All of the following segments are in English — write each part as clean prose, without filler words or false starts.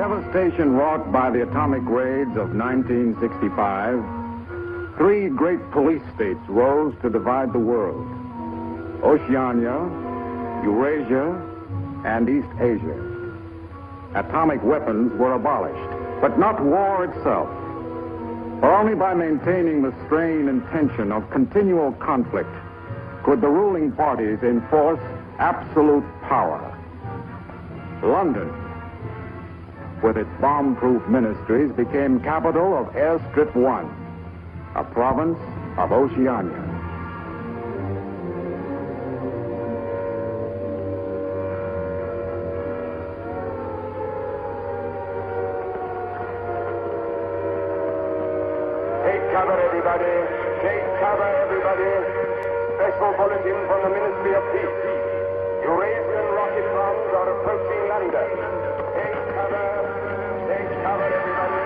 devastation wrought by the atomic raids of 1965, three great police states rose to divide the world: Oceania, Eurasia, and East Asia. Atomic weapons were abolished, but not war itself. For only by maintaining the strain and tension of continual conflict could the ruling parties enforce absolute power. London, with its bomb-proof ministries, became capital of Airstrip 1, a province of Oceania. Take cover, everybody. Take cover, everybody. Special bulletin from the Ministry of Peace. Eurasian rocket bombs are approaching London. Take cover. Take cover, everybody.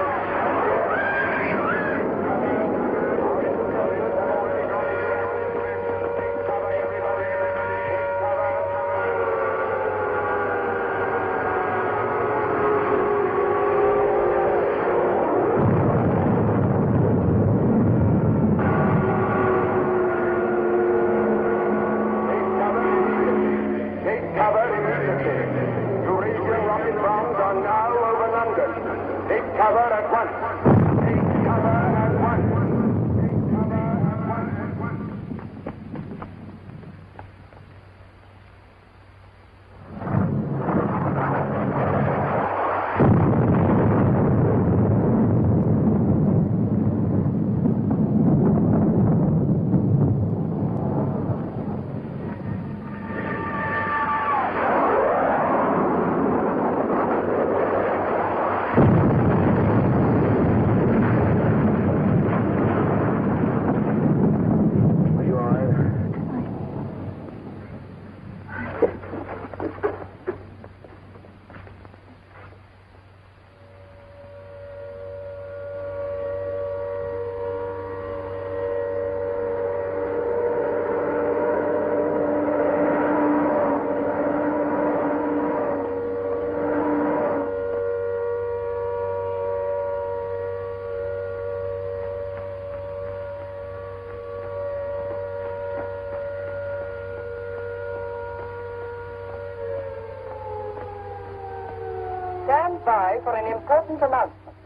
Stand by for an important announcement.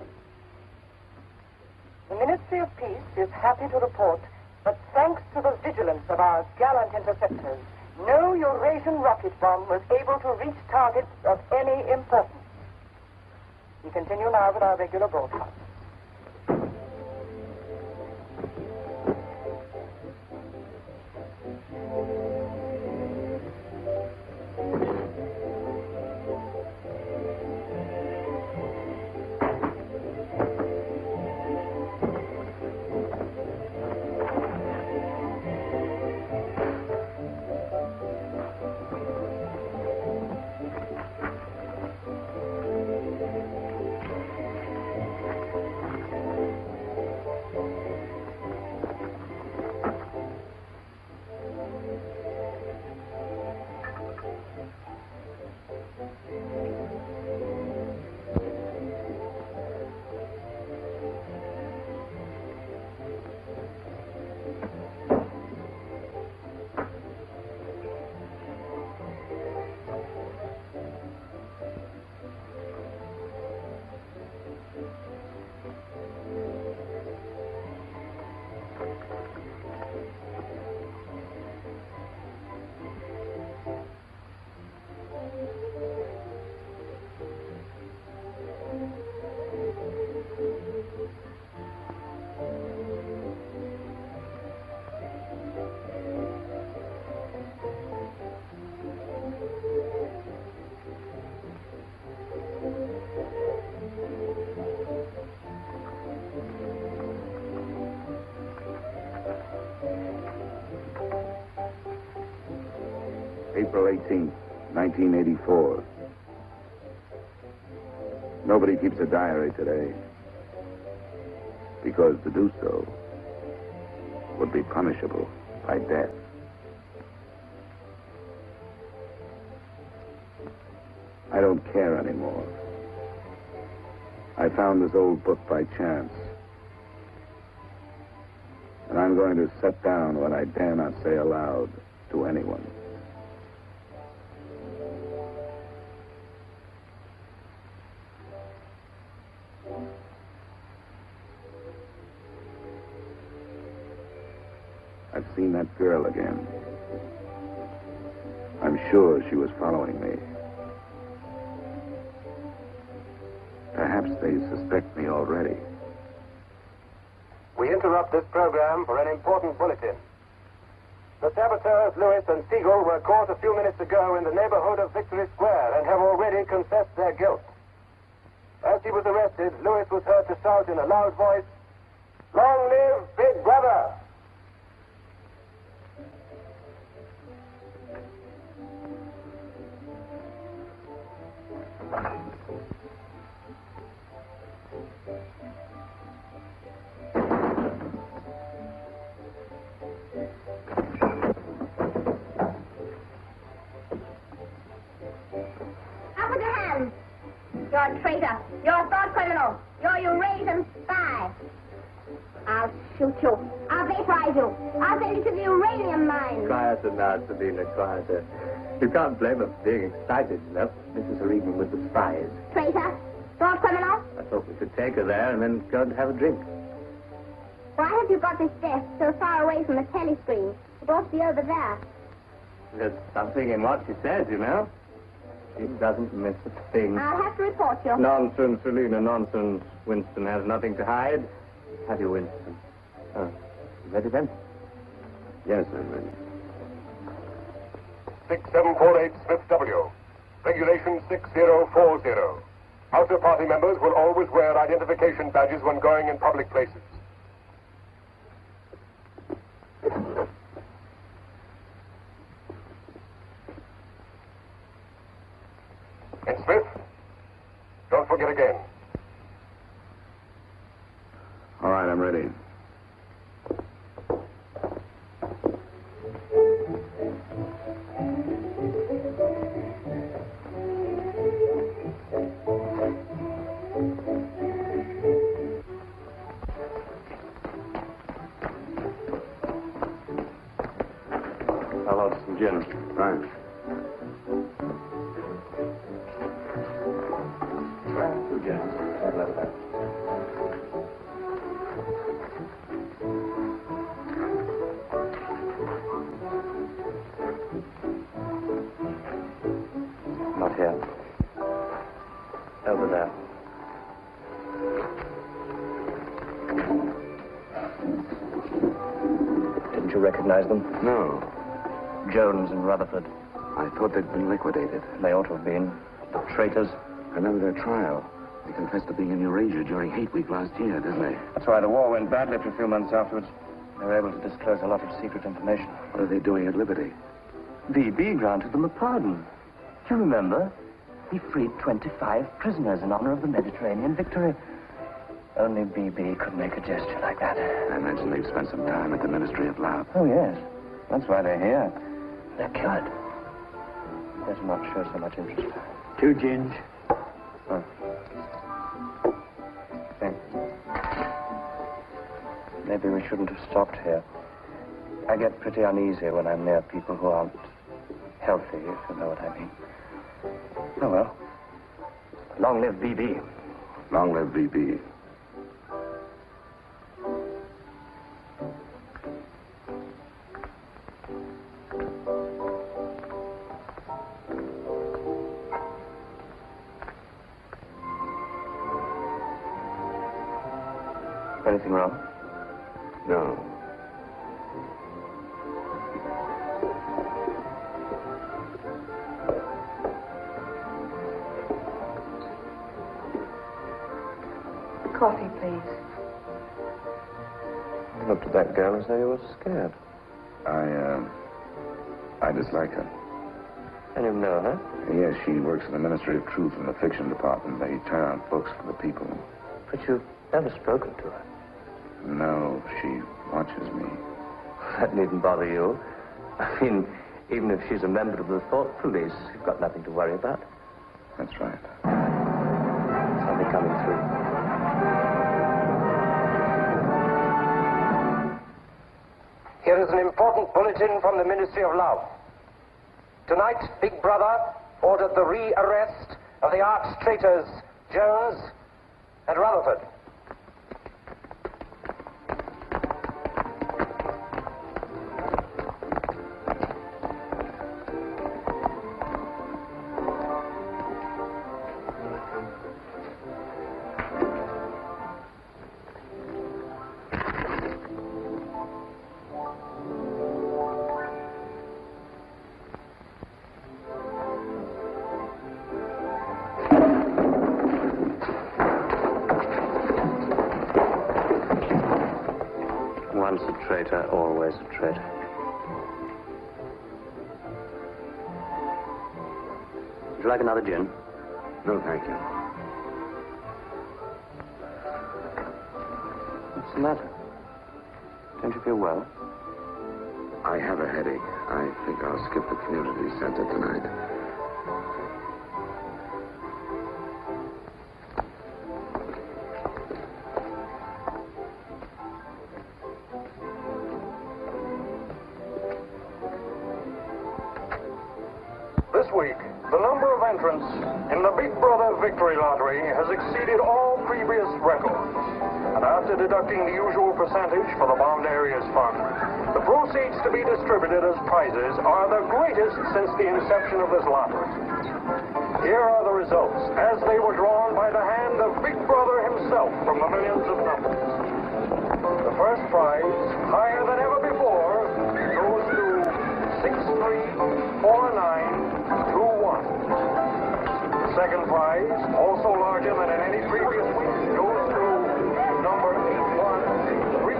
The Ministry of Peace is happy to report that thanks to the vigilance of our gallant interceptors, no Eurasian rocket bomb was able to reach targets of any importance. We continue now with our regular broadcast. April 18th, 1984. Nobody keeps a diary today, because to do so would be punishable by death. I don't care anymore. I found this old book by chance. And I'm going to set down what I dare not say aloud to anyone. I've seen that girl again. I'm sure she was following me. Perhaps they suspect me already. We interrupt this program for an important bulletin. The saboteurs Lewis and Siegel were caught a few minutes ago in the neighborhood of Victory Square and have already confessed their guilt. As he was arrested, Lewis was heard to shout in a loud voice, "Long live Big Brother!" You're a traitor. You're a thought criminal. You're a Eurasian spy. I'll shoot you. I'll vaporize you. I'll send you to the uranium mine. Quieter now, Sabina, quieter. You can't blame her for being excited, you know. This is her evening with the spies. Traitor. Thought criminal. I thought we could take her there and then go and have a drink. Why have you got this desk so far away from the telescreen? It ought to be over there. There's something in what she says, you know. She doesn't miss a thing. I'll have to report you. Nonsense, Selina, nonsense. Winston has nothing to hide. Have you, Winston? Oh, ready then? Yes, I'm ready. 6748 Smith W. Regulation 6040. Outer party members will always wear identification badges when going in public places. And Smith, don't forget again. All right, I'm ready. I'll order some gin. Fine. Two gins. I'd love that. Not here. Over there. Didn't you recognize them? No, Jones and Rutherford. I thought they'd been liquidated. They ought to have been. The traitors. Remember their trial? They confessed to being in Eurasia during Hate Week last year, didn't they? That's why the war went badly for a few months afterwards. They were able to disclose a lot of secret information. What are they doing at Liberty? BB granted them a pardon. Do you remember? He freed 25 prisoners in honor of the Mediterranean victory. Only BB could make a gesture like that. I imagine they've spent some time at the Ministry of Love. Oh, yes. That's why they're here. They're cured. Better not show so much interest. 2 gins. Oh. Thanks. Maybe we shouldn't have stopped here. I get pretty uneasy when I'm near people who aren't healthy, if you know what I mean. Oh, well. Long live BB. Long live BB. Anything wrong? No. Coffee, please. You looked at that girl as though you were scared. I dislike her. And you know her? Yes, she works in the Ministry of Truth in the fiction department. They turn out books for the people. But you've never spoken to her. No, she watches me. That needn't bother you. I mean, even if she's a member of the thought police, you've got nothing to worry about. That's right. Somebody coming through. Here is an important bulletin from the Ministry of Love. Tonight, Big Brother ordered the re-arrest of the arch-traitors Jones and Rutherford. Once a traitor, always a traitor. Would you like another gin? No, thank you. What's the matter? Don't you feel well? I have a headache. I think I'll skip the community center tonight. This week, the number of entrants in the Big Brother Victory Lottery has exceeded all previous records. And after deducting the usual percentage for the Bombed Areas Fund, the proceeds to be distributed as prizes are the greatest since the inception of this lottery. Here are the results, as they were drawn by the hand of Big Brother himself from the millions of numbers. The first prize, higher than ever before, goes to 634921. The second prize, also larger than in any previous week, goes to number 81346294.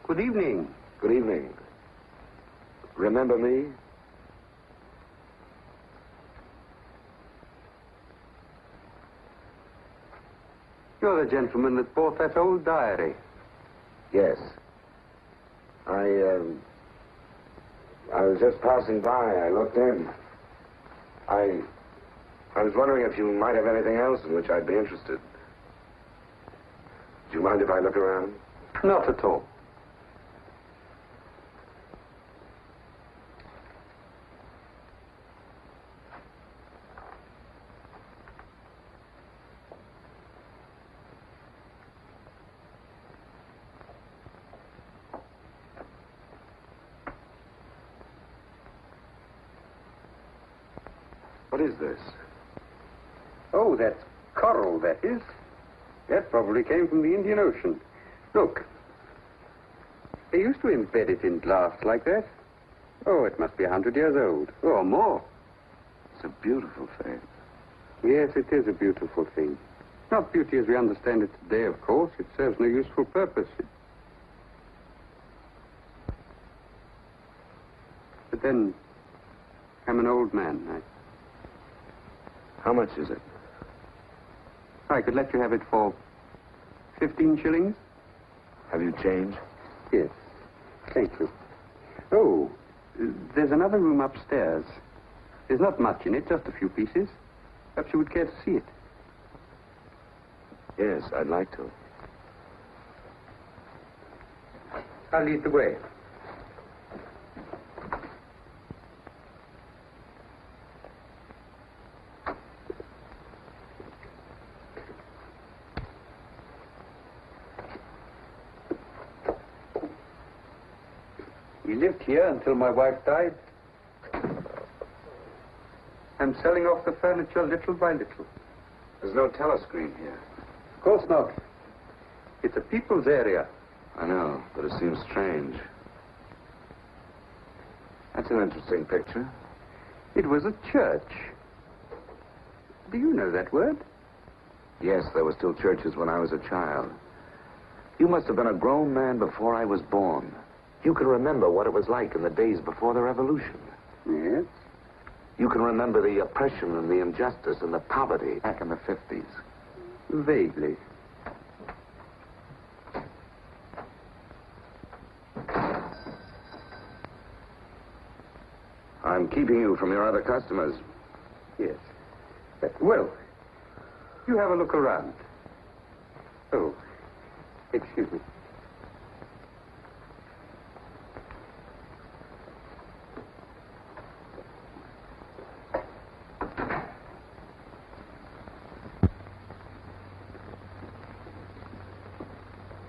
Good evening. Good evening. Remember me? You're the gentleman that bought that old diary. Yes. I was just passing by. I looked in. I was wondering if you might have anything else in which I'd be interested. Do you mind if I look around? Not at all. What is this? Oh, that's coral, that is. That probably came from the Indian Ocean. Look. They used to embed it in glass like that. Oh, it must be 100 years old, or more. It's a beautiful thing. Yes, it is a beautiful thing. Not beauty as we understand it today, of course. It serves no useful purpose. But then, I'm an old man. How much is it? I could let you have it for 15 shillings. Have you changed? Yes. Thank you. Oh, there's another room upstairs. There's not much in it, just a few pieces. Perhaps you would care to see it. Yes, I'd like to. I'll lead the way. We lived here until my wife died. I'm selling off the furniture little by little. There's no telescreen here. Of course not. It's a people's area. I know, but it seems strange. That's an interesting picture. It was a church. Do you know that word? Yes, there were still churches when I was a child. You must have been a grown man before I was born. You can remember what it was like in the days before the revolution. Yes? You can remember the oppression and the injustice and the poverty back in the 50s. Vaguely. I'm keeping you from your other customers. Yes. Well, you have a look around. Oh, excuse me.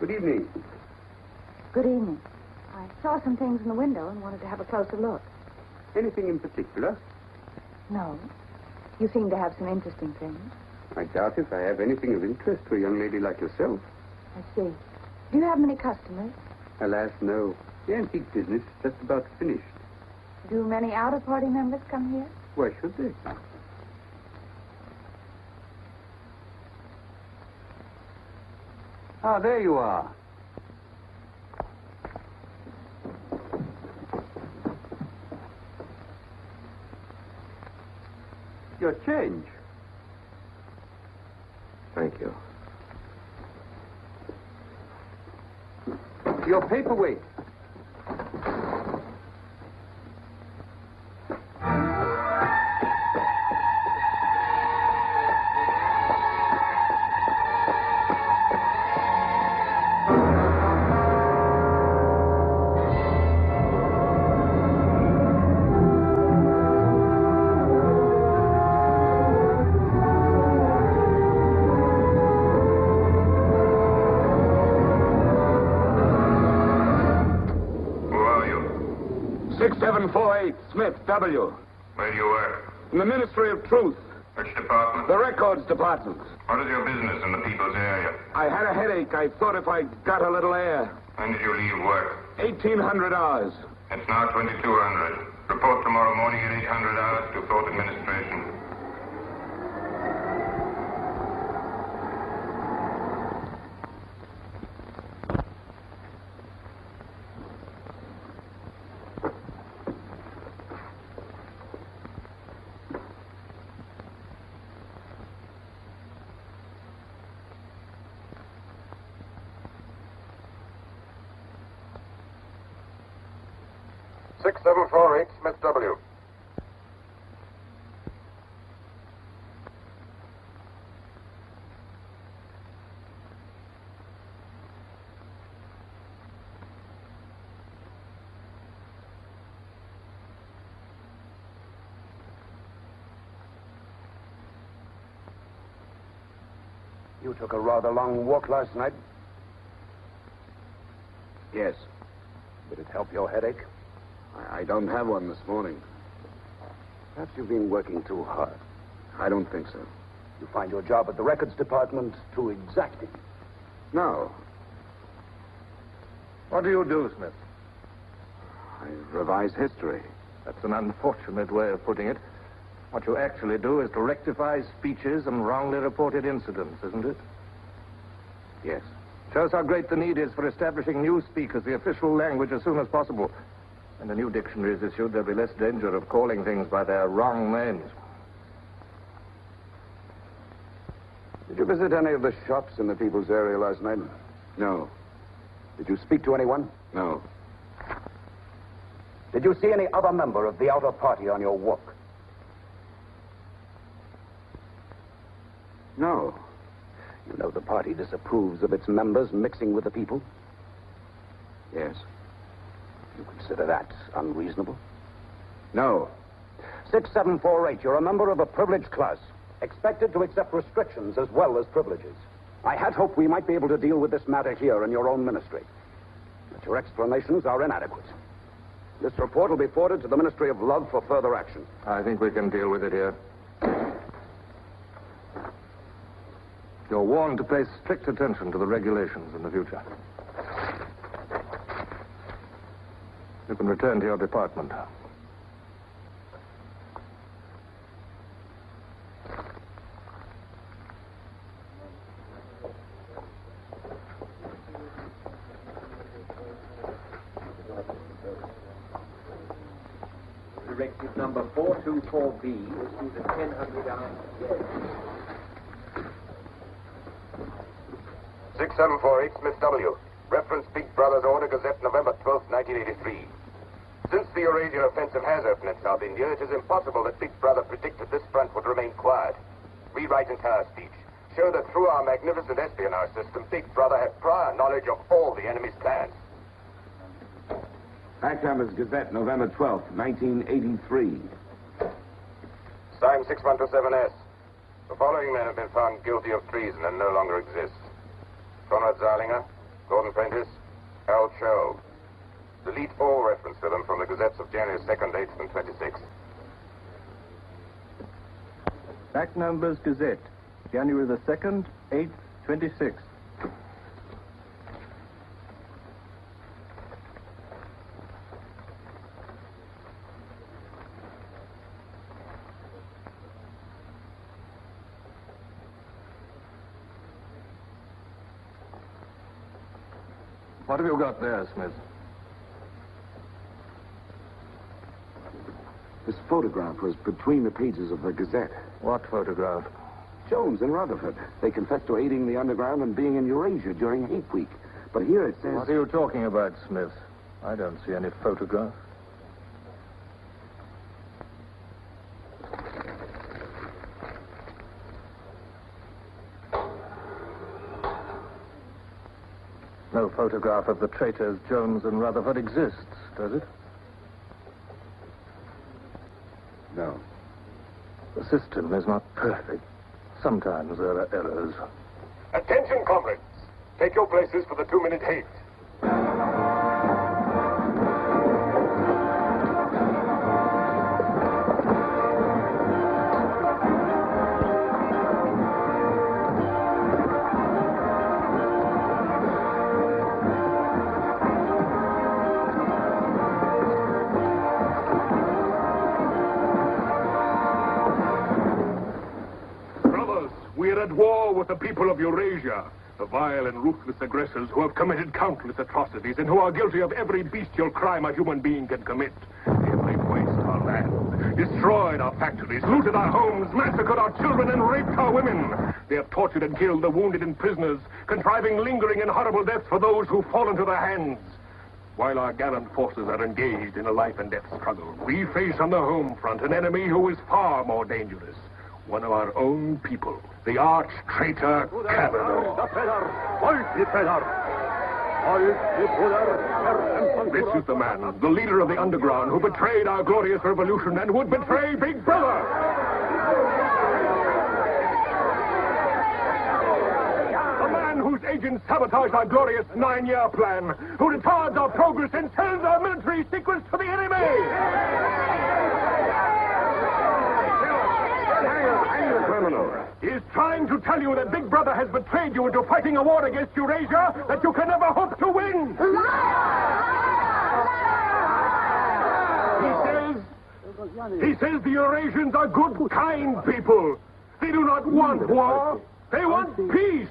Good evening. Good evening. I saw some things in the window and wanted to have a closer look. Anything in particular? No. You seem to have some interesting things. I doubt if I have anything of interest to a young lady like yourself. I see. Do you have many customers? Alas, no. The antique business is just about finished. Do many outer-party members come here? Why should they? Ah, there you are. Your change. Thank you. Your paperweight. Smith, W. Where do you work? In the Ministry of Truth. Which department? The Records Department. What is your business in the people's area? I had a headache. I thought if I got a little air. When did you leave work? 1,800 hours. It's now 2,200. Report tomorrow morning at 800 hours to Thought Administration. Smith W. You took a rather long walk last night. Yes. Did it help your headache? I don't have one this morning. Perhaps you've been working too hard. I don't think so. You find your job at the records department too exacting. No. What do you do, Smith? I revise history. That's an unfortunate way of putting it. What you actually do is to rectify speeches and wrongly reported incidents, isn't it? Yes. Shows how great the need is for establishing newspeak as the official language as soon as possible. When a new dictionary is issued, there'll be less danger of calling things by their wrong names. Did you visit any of the shops in the people's area last night? No. Did you speak to anyone? No. Did you see any other member of the outer party on your walk? No. You know the party disapproves of its members mixing with the people? Yes. You consider that unreasonable? No. 6748, you're a member of a privileged class, expected to accept restrictions as well as privileges. I had hoped we might be able to deal with this matter here in your own ministry. But your explanations are inadequate. This report will be forwarded to the Ministry of Love for further action. I think we can deal with it here. You're warned to pay strict attention to the regulations in the future. You can return to your department. Directive number 424B issued at 1000 hours. 6748 Smith W. Reference Big Brother's Order Gazette, November 12, 1983. Since the Eurasian offensive has opened in South India, it is impossible that Big Brother predicted this front would remain quiet. Rewrite entire speech. Show that through our magnificent espionage system, Big Brother had prior knowledge of all the enemy's plans. Backhammer's Gazette, November 12th, 1983. Signed 6127S. The following men have been found guilty of treason and no longer exist. Conrad Zeilinger, Gordon Prentice, Harold Sherrill. Delete all reference to them from the Gazettes of January 2nd, 8th, and 26th. Back numbers Gazette, January the 2nd, 8th, 26th. What have you got there, Smith? This photograph was between the pages of the Gazette. What photograph? Jones and Rutherford. They confessed to aiding the underground and being in Eurasia during hate week. But here it says... What are you talking about, Smith? I don't see any photograph. No photograph of the traitors Jones and Rutherford exists, does it? No. The system is not perfect. Sometimes there are errors. Attention, comrades. Take your places for the 2-minute hate. At war with the people of Eurasia, the vile and ruthless aggressors who have committed countless atrocities and who are guilty of every bestial crime a human being can commit. They have laid waste our land, destroyed our factories, looted our homes, massacred our children, and raped our women. They have tortured and killed the wounded and prisoners, contriving lingering and horrible deaths for those who fall into their hands. While our gallant forces are engaged in a life and death struggle, we face on the home front an enemy who is far more dangerous. One of our own people, the arch-traitor Castellano. This is the man, the leader of the underground, who betrayed our glorious revolution and would betray Big Brother. The man whose agents sabotaged our glorious 9-year plan, who retards our progress and sells our military secrets to the enemy. He is trying to tell you that Big Brother has betrayed you into fighting a war against Eurasia that you can never hope to win. He says the Eurasians are good, kind people. They do not want war. They want peace.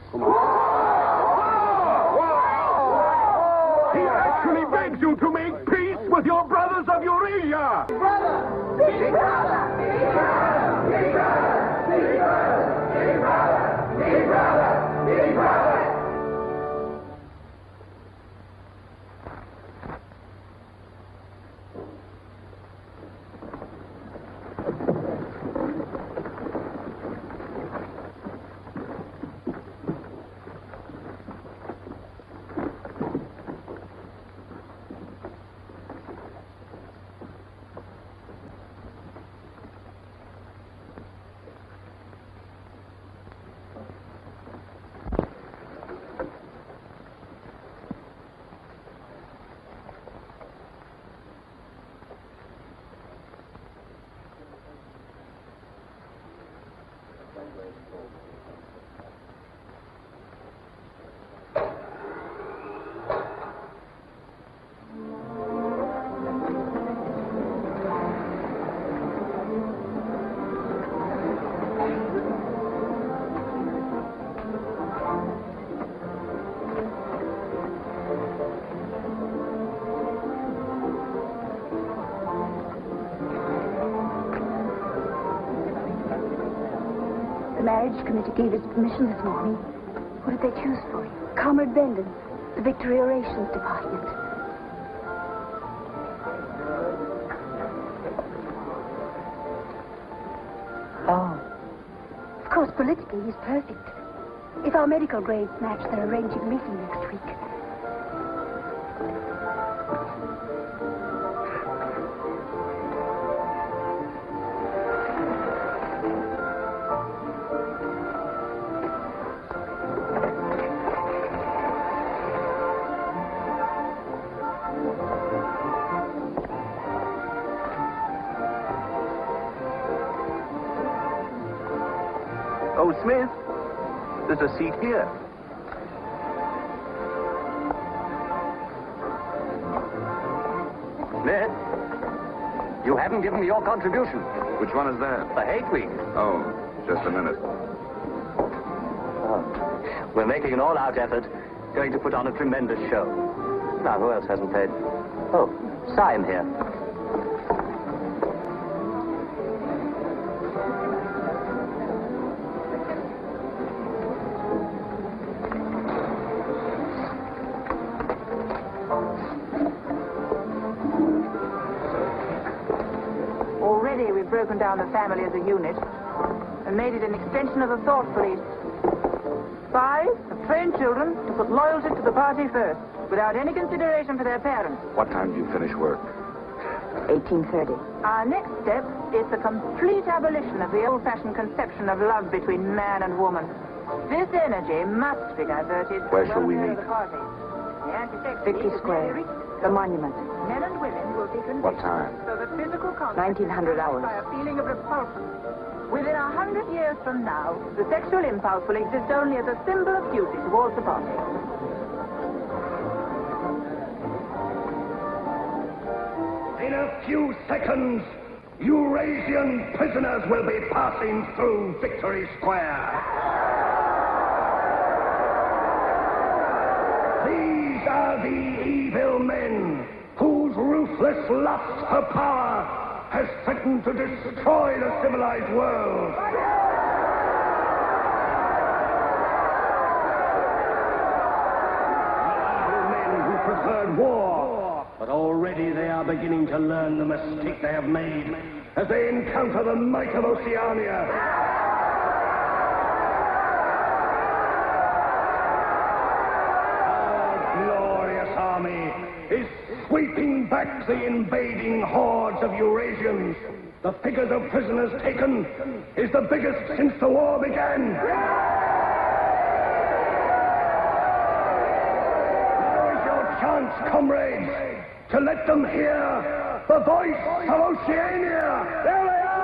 He actually begs you to make peace with your brothers of Eurasia. Big Brother! Big Brother! Big Brother! Big Brother! Big Brother! Big Brother! Big Brother! Big Brother! The marriage committee gave its permission this morning. What did they choose for you? Comrade Bendon, the Victory Orations Department. Oh. Of course, politically, he's perfect. If our medical grades match, they're arranging a meeting next week. Oh, Smith, there's a seat here. Smith, you haven't given me your contribution. Which one is that? The Hate Week. Oh, just a minute. Oh. We're making an all-out effort, going to put on a tremendous show. Now, who else hasn't paid? Oh, Sion here. Already we've broken down the family as a unit and made it an extension of the thought police. Spies have trained children to put loyalty to the party first, without any consideration for their parents. What time do you finish work? 18:30. Our next step is the complete abolition of the old-fashioned conception of love between man and woman. This energy must be diverted. Where shall we meet? Victory Square, the monument. Men and women will be conditioned What time? so that physical contact 1900 hours. by a feeling of repulsion. Within 100 years from now, the sexual impulse will exist only as a symbol of duty towards the party. In a few seconds, Eurasian prisoners will be passing through Victory Square. These are the evil men whose ruthless lust for power has threatened to destroy the civilized world. Evil men who preferred war, but already they are beginning to learn the mistake they have made as they encounter the might of Oceania. Army is sweeping back the invading hordes of Eurasians. The figures of prisoners taken is the biggest since the war began. Now is your chance, comrades, to let them hear the voice of Oceania. There they are!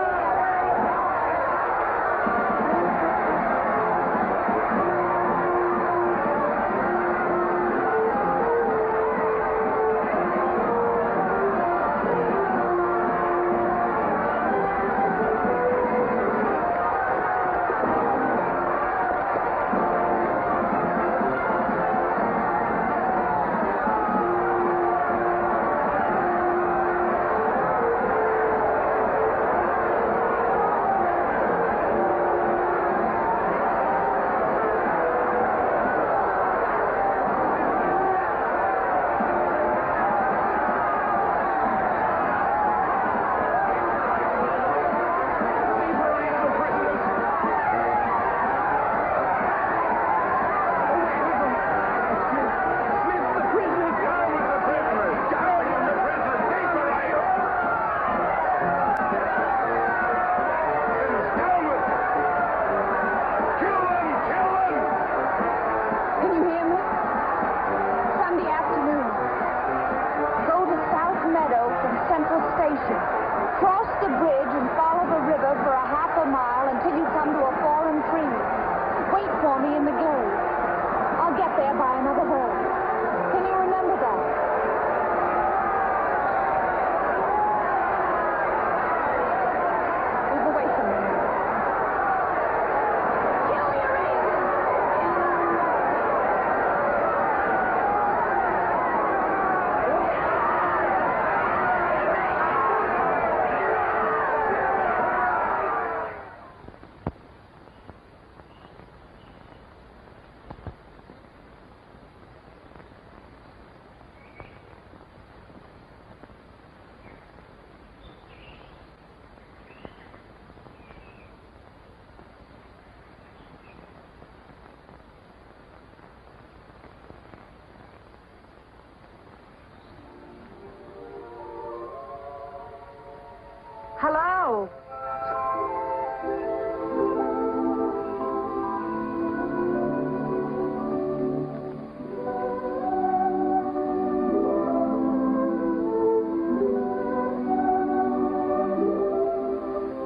Hello.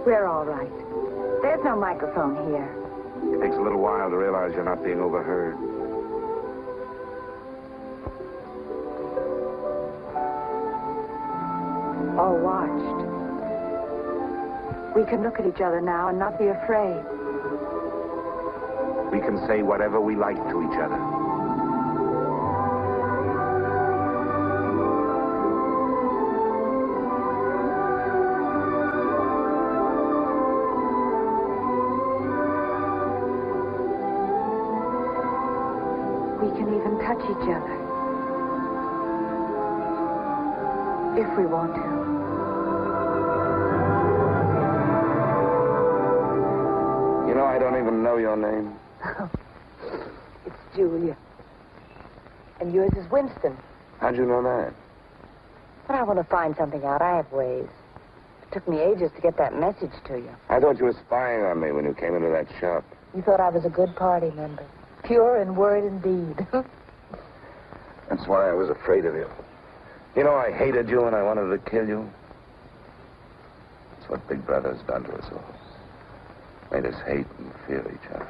We're all right. There's no microphone here. It takes a little while to realize you're not being overheard. Or watched. We can look at each other now and not be afraid. We can say whatever we like to each other. We can even touch each other. If we want to. You know, I don't even know your name. It's Julia. And yours is Winston. How'd you know that? But I want to find something out. I have ways. It took me ages to get that message to you. I thought you were spying on me when you came into that shop. You thought I was a good party member. Pure in word and deed. That's why I was afraid of you. You know, I hated you and I wanted to kill you. That's what Big Brother's done to us all. Made us hate and fear each other.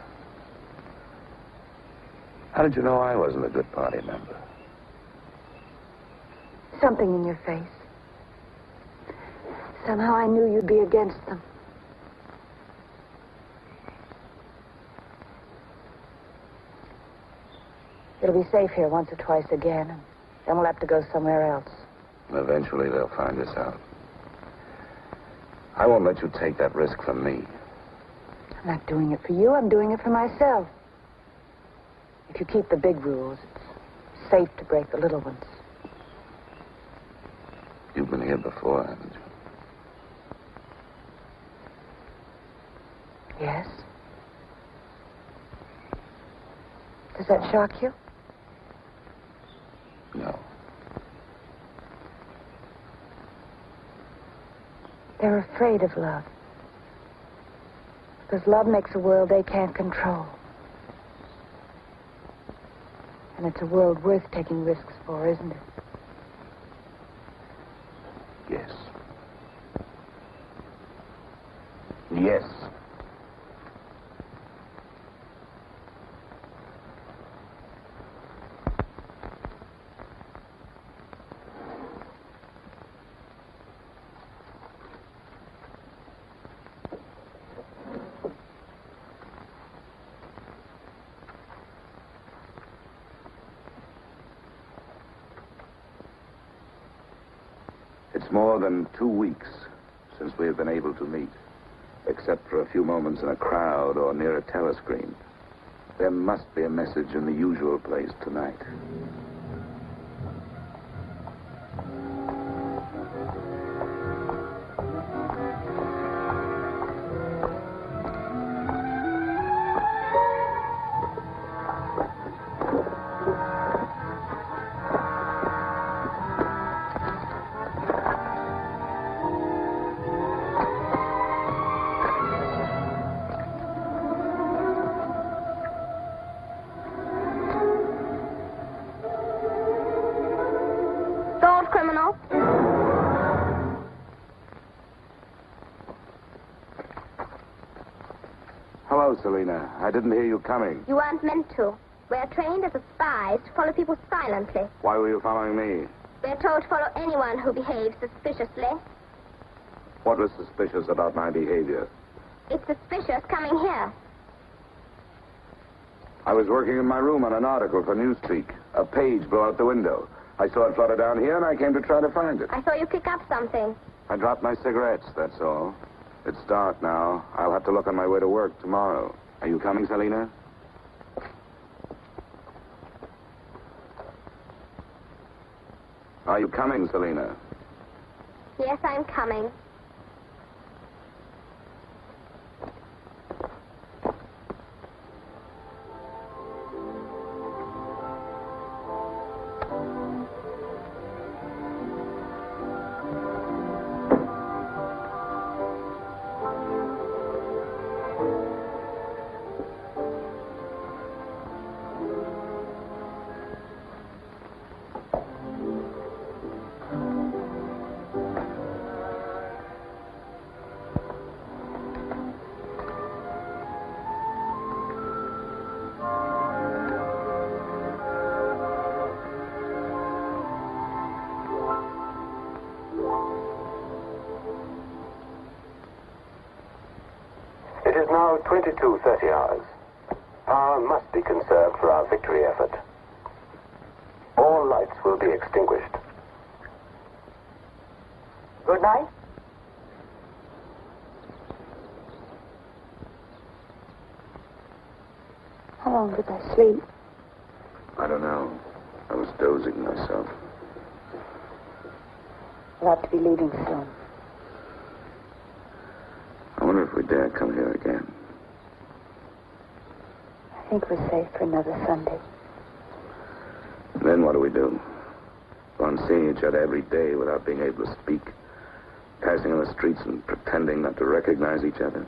How did you know I wasn't a good party member? Something in your face. Somehow I knew you'd be against them. It'll be safe here once or twice again, and then we'll have to go somewhere else. Eventually they'll find us out. I won't let you take that risk from me. I'm not doing it for you. I'm doing it for myself. If you keep the big rules, it's safe to break the little ones. You've been here before, haven't you? Yes. Does that shock you? No. They're afraid of love. Because love makes a world they can't control. And it's a world worth taking risks for, isn't it? Yes. Yes. It's more than 2 weeks since we have been able to meet, except for a few moments in a crowd or near a telescreen. There must be a message in the usual place tonight. Criminal. Hello, Selena. I didn't hear you coming. You weren't meant to. We're trained as spies to follow people silently. Why were you following me? We're told to follow anyone who behaves suspiciously. What was suspicious about my behavior? It's suspicious coming here. I was working in my room on an article for Newspeak. A page blew out the window. I saw it flutter down here, and I came to try to find it. I saw you pick up something. I dropped my cigarettes, that's all. It's dark now. I'll have to look on my way to work tomorrow. Are you coming, Selena? Are you coming, Selena? Yes, I'm coming. now 22:30 hours. Power must be conserved for our victory effort. All lights will be extinguished. Good night. How long did I sleep? I don't know. I was dozing myself. We'll have to be leaving soon. I wonder if we dare come here again. I think we're safe for another Sunday. And then what do we do? Go on seeing each other every day without being able to speak. Passing in the streets and pretending not to recognize each other.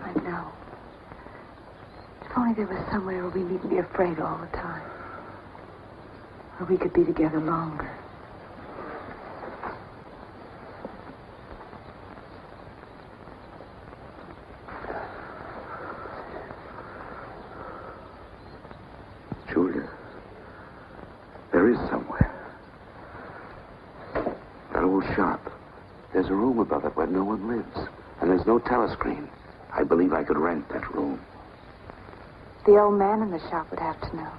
I know. If only there was somewhere where we needn't be afraid all the time. Where we could be together longer. Julia, there is somewhere. That old shop. There's a room above it where no one lives. And there's no telescreen. I believe I could rent that room. The old man in the shop would have to know.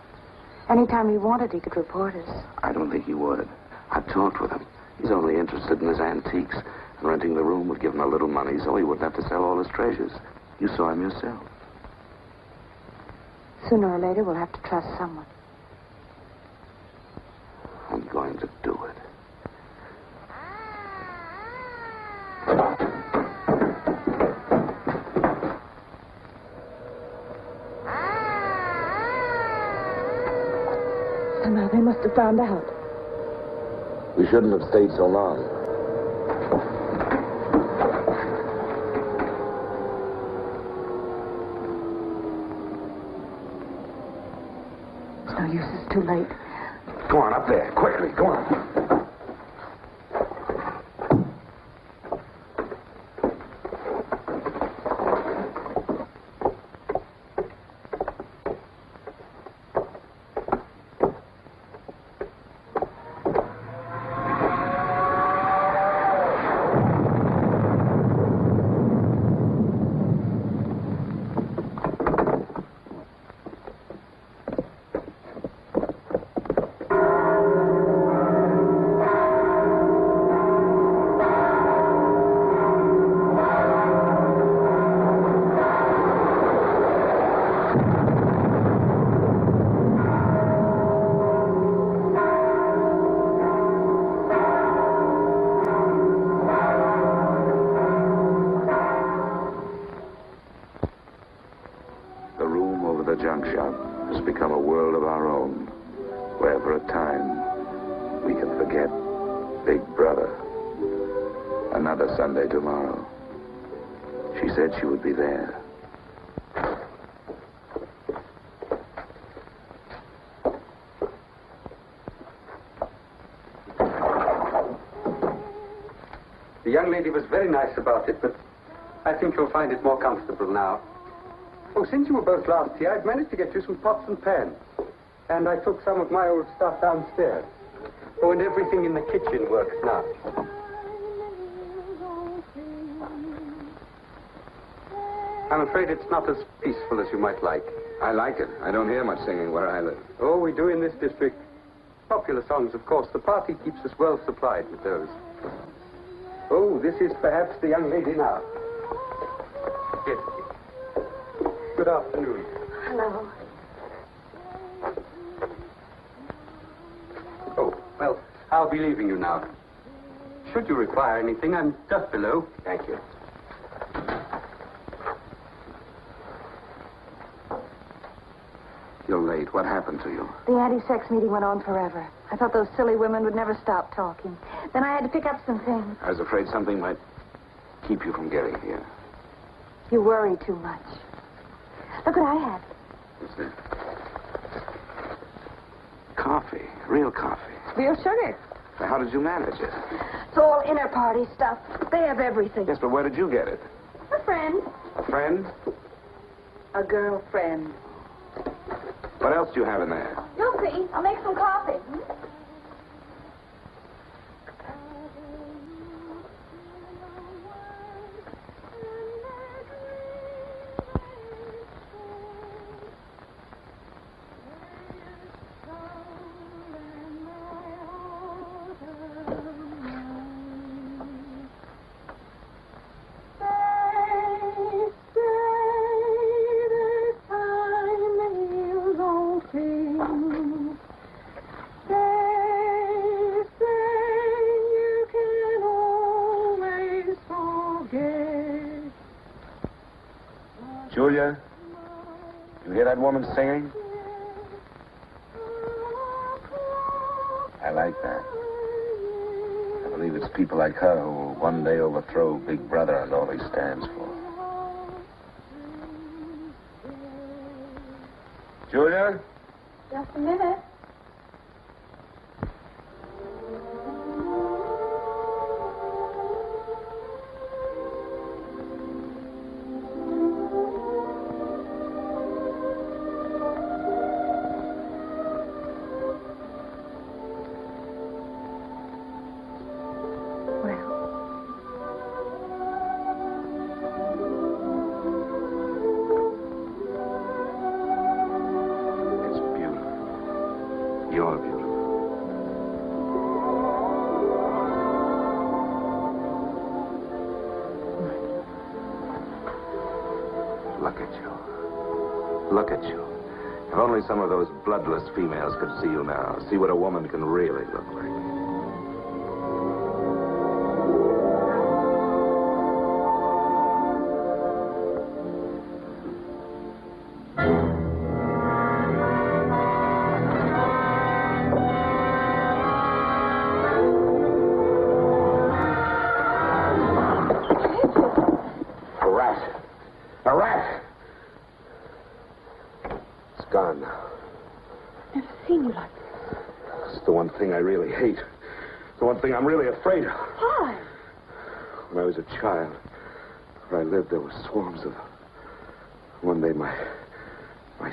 Anytime he wanted, he could report us. I don't think he would. I've talked with him. He's only interested in his antiques. And renting the room would give him a little money so he wouldn't have to sell all his treasures. You saw him yourself. Sooner or later, we'll have to trust someone. I'm going to do it. Somehow they must have found out. We shouldn't have stayed so long. It's no use, it's too late. Go on, up there. Quickly, go on. The junk shop has become a world of our own, where for a time we can forget Big Brother. Another Sunday tomorrow. She said she would be there. The young lady was very nice about it, but I think you'll find it more comfortable now. Oh, since you were both last here, I've managed to get you some pots and pans. And I took some of my old stuff downstairs. Oh, and everything in the kitchen works now. I'm afraid it's not as peaceful as you might like. I like it. I don't hear much singing where I live. Oh, we do in this district. Popular songs, of course. The party keeps us well supplied with those. Oh, this is perhaps the young lady now. Yes. Good afternoon. Hello. Oh, well, I'll be leaving you now. Should you require anything, I'm just below. Thank you. You're late. What happened to you? The anti-sex meeting went on forever. I thought those silly women would never stop talking. Then I had to pick up some things. I was afraid something might keep you from getting here. You worry too much. Look what I had. What's that? Coffee. Real coffee. Real sugar. How did you manage it? It's all inner party stuff. They have everything. Yes, but where did you get it? A friend. A friend? A girlfriend. What else do you have in there? You'll see. I'll make some coffee. Julia, you hear that woman singing? I like that. I believe it's people like her who will one day overthrow Big Brother and all he stands for. Julia? Just a minute. You're beautiful. Look at you. Look at you. If only some of those bloodless females could see you now, see what a woman can really look like. I really hate. The one thing I'm really afraid of. Why? When I was a child, where I lived, there were swarms of them. One day, my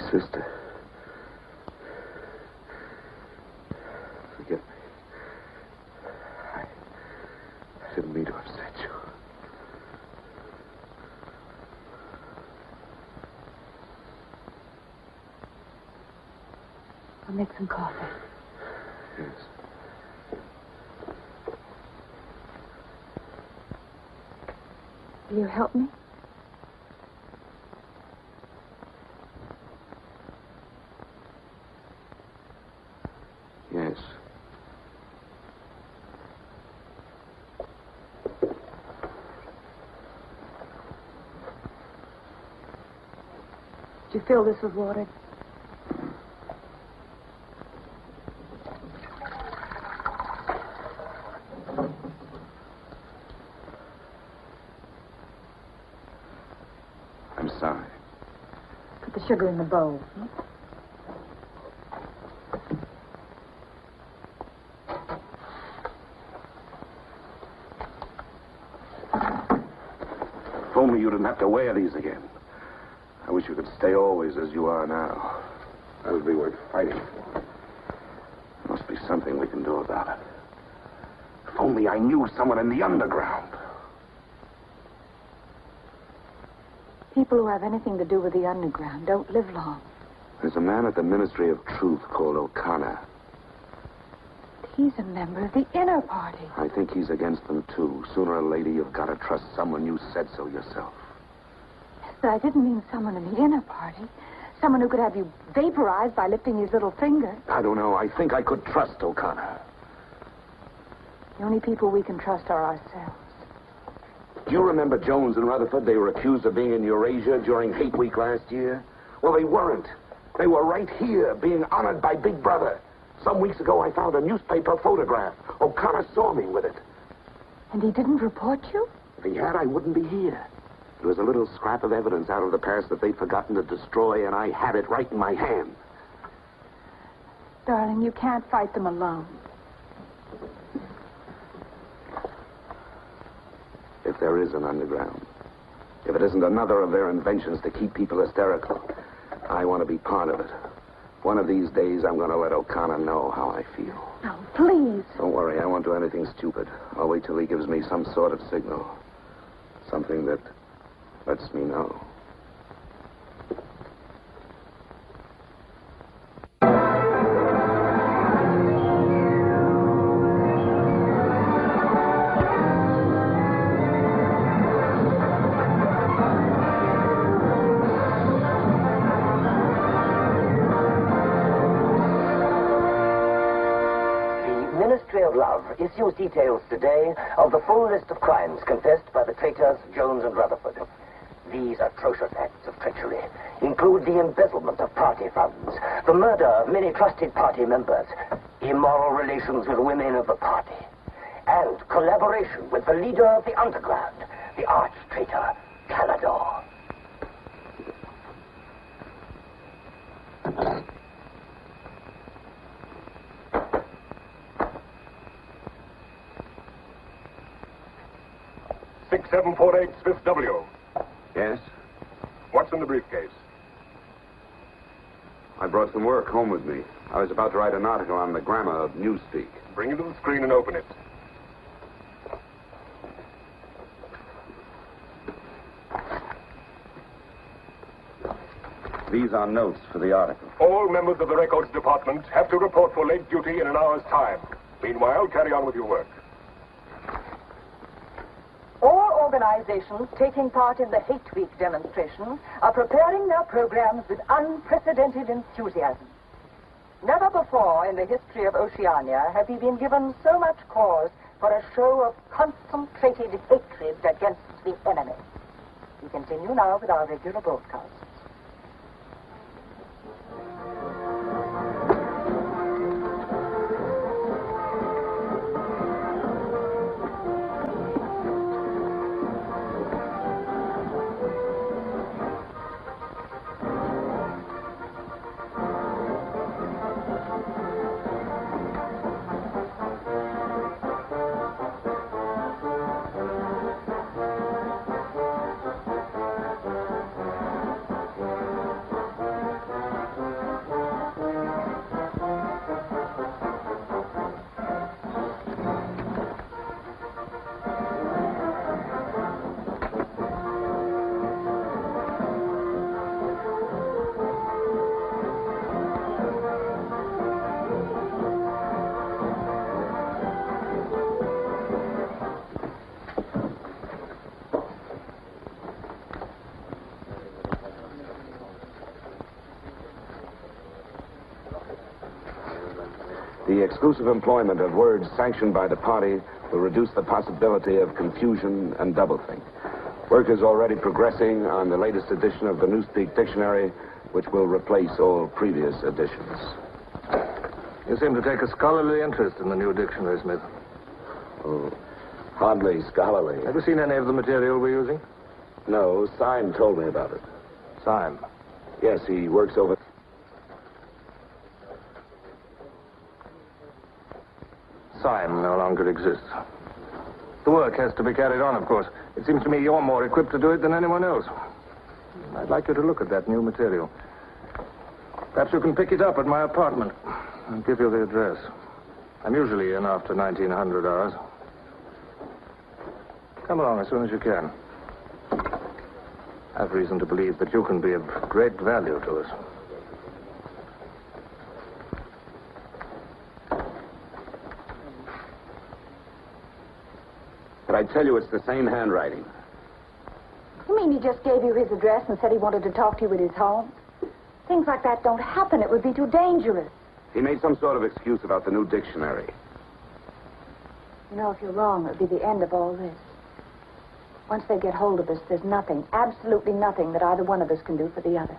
sister. Forgive me. I didn't mean to upset you. I'll make some coffee. Yes. Will you help me? Yes. Did you fill this with water? I'm sorry. Put the sugar in the bowl. If only you didn't have to wear these again. I wish you could stay always as you are now. That would be worth fighting for. There must be something we can do about it. If only I knew someone in the underground. People who have anything to do with the underground don't live long. There's a man at the Ministry of Truth called O'Connor. He's a member of the inner party. I think he's against them, too. Sooner or later, you've got to trust someone. You said so yourself. Yes, but I didn't mean someone in the inner party. Someone who could have you vaporized by lifting his little finger. I don't know. I think I could trust O'Connor. The only people we can trust are ourselves. Do you remember Jones and Rutherford? They were accused of being in Eurasia during Hate Week last year. Well, they weren't. They were right here, being honored by Big Brother. Some weeks ago, I found a newspaper photograph. O'Connor saw me with it. And he didn't report you? If he had, I wouldn't be here. It was a little scrap of evidence out of the past that they'd forgotten to destroy, and I had it right in my hand. Darling, you can't fight them alone. If there is an underground, if it isn't another of their inventions to keep people hysterical, I want to be part of it. One of these days, I'm going to let O'Connor know how I feel. Oh, please. Don't worry, I won't do anything stupid. I'll wait till he gives me some sort of signal. Something that lets me know. Issues details today of the full list of crimes confessed by the traitors Jones and Rutherford. These atrocious acts of treachery include the embezzlement of party funds, the murder of many trusted party members, immoral relations with women of the party, and collaboration with the leader of the underground, the arch-traitor, Canador. Six 748 Fifth W. Yes? What's in the briefcase? I brought some work home with me. I was about to write an article on the grammar of newspeak. Bring it to the screen and open it. These are notes for the article. All members of the records department have to report for late duty in an hour's time. Meanwhile, carry on with your work. All organizations taking part in the Hate Week demonstration are preparing their programs with unprecedented enthusiasm. Never before in the history of Oceania have we been given so much cause for a show of concentrated hatred against the enemy. We continue now with our regular broadcast. The exclusive employment of words sanctioned by the party will reduce the possibility of confusion and doublethink. Work is already progressing on the latest edition of the Newspeak Dictionary, which will replace all previous editions. You seem to take a scholarly interest in the new dictionary, Smith. Oh, hardly scholarly. Have you seen any of the material we're using? No, Syme told me about it. Syme? Yes, he works over... Syme no longer exists. The work has to be carried on, of course. It seems to me you're more equipped to do it than anyone else. I'd like you to look at that new material. Perhaps you can pick it up at my apartment. I'll give you the address. I'm usually in after 1900 hours. Come along as soon as you can. I have reason to believe that you can be of great value to us. But I tell you, it's the same handwriting. You mean he just gave you his address and said he wanted to talk to you at his home? Things like that don't happen. It would be too dangerous. He made some sort of excuse about the new dictionary. You know, if you're wrong, it would be the end of all this. Once they get hold of us, there's nothing, absolutely nothing that either one of us can do for the other.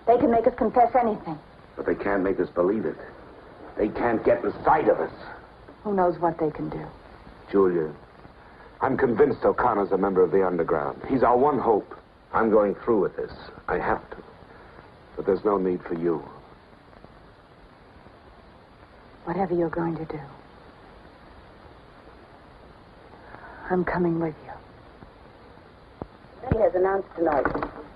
They can make us confess anything. But they can't make us believe it. They can't get the sight of us. Who knows what they can do? Julia, I'm convinced O'Connor's a member of the underground. He's our one hope. I'm going through with this. I have to. But there's no need for you. Whatever you're going to do, I'm coming with you. He has announced tonight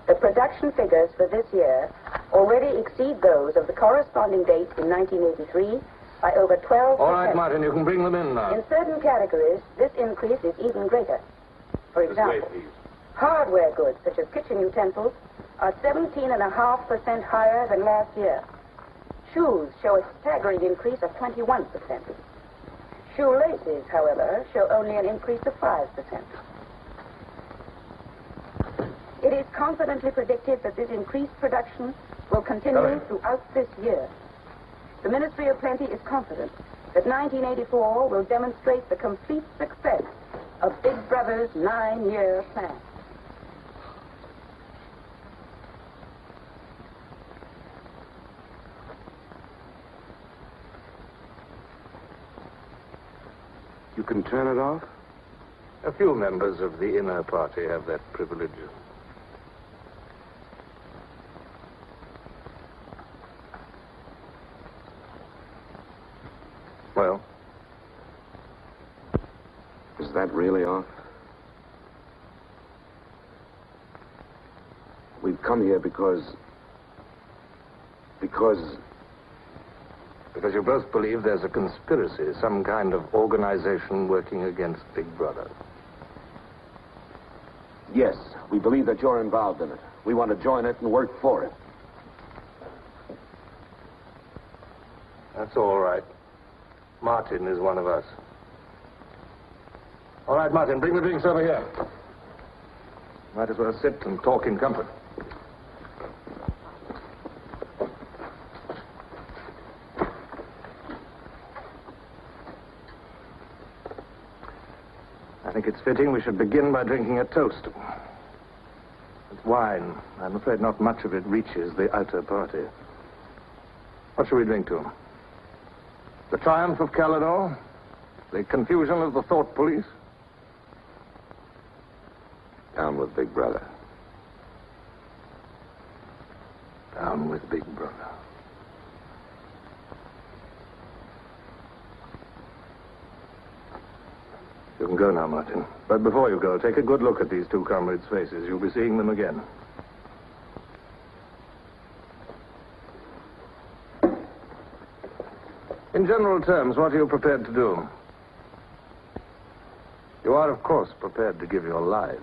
that production figures for this year already exceed those of the corresponding date in 1983 by over 12%. All right, Martin, you can bring them in now. In certain categories, this increase is even greater. For example, hardware goods such as kitchen utensils are 17.5% higher than last year. Shoes show a staggering increase of 21%. Shoelaces, however, show only an increase of 5%. It is confidently predicted that this increased production will continue throughout this year. The Ministry of Plenty is confident that 1984 will demonstrate the complete success of Big Brother's 9-year plan. You can turn it off? A few members of the inner party have that privilege. Well? Is that really off? We've come here because you both believe there's a conspiracy, some kind of organization working against Big Brother. Yes, we believe that you're involved in it. We want to join it and work for it. That's all right. Martin is one of us. All right, Martin, bring the drinks over here. Might as well sit and talk in comfort. I think it's fitting we should begin by drinking a toast. It's wine. I'm afraid not much of it reaches the outer party. What shall we drink to? The triumph of Calidor? The confusion of the thought police? Down with Big Brother. Down with Big Brother. You can go now, Martin. But before you go, take a good look at these two comrades' faces. You'll be seeing them again. In general terms, what are you prepared to do? You are, of course, prepared to give your lives.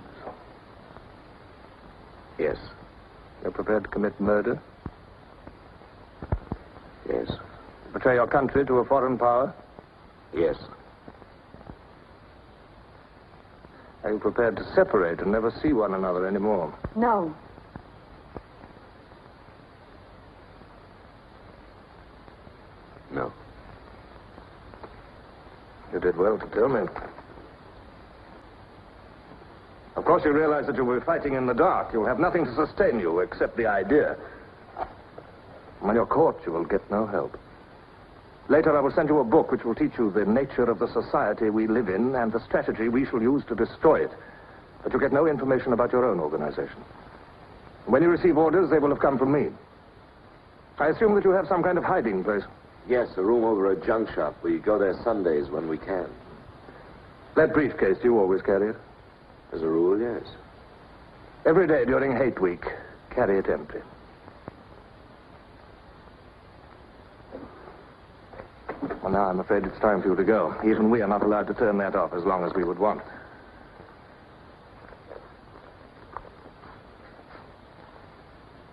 Yes. You're prepared to commit murder? Yes. Betray your country to a foreign power? Yes. Are you prepared to separate and never see one another anymore? No. No. You did well to tell me. Of course, you realize that you'll be fighting in the dark. You'll have nothing to sustain you except the idea. When you're caught, you will get no help. Later, I will send you a book which will teach you the nature of the society we live in and the strategy we shall use to destroy it. But you get no information about your own organization. When you receive orders, they will have come from me. I assume that you have some kind of hiding place. Yes, a room over a junk shop. We go there Sundays when we can. That briefcase, do you always carry it? As a rule, yes. Every day during hate week, carry it empty. Well, now I'm afraid it's time for you to go. Even we are not allowed to turn that off as long as we would want.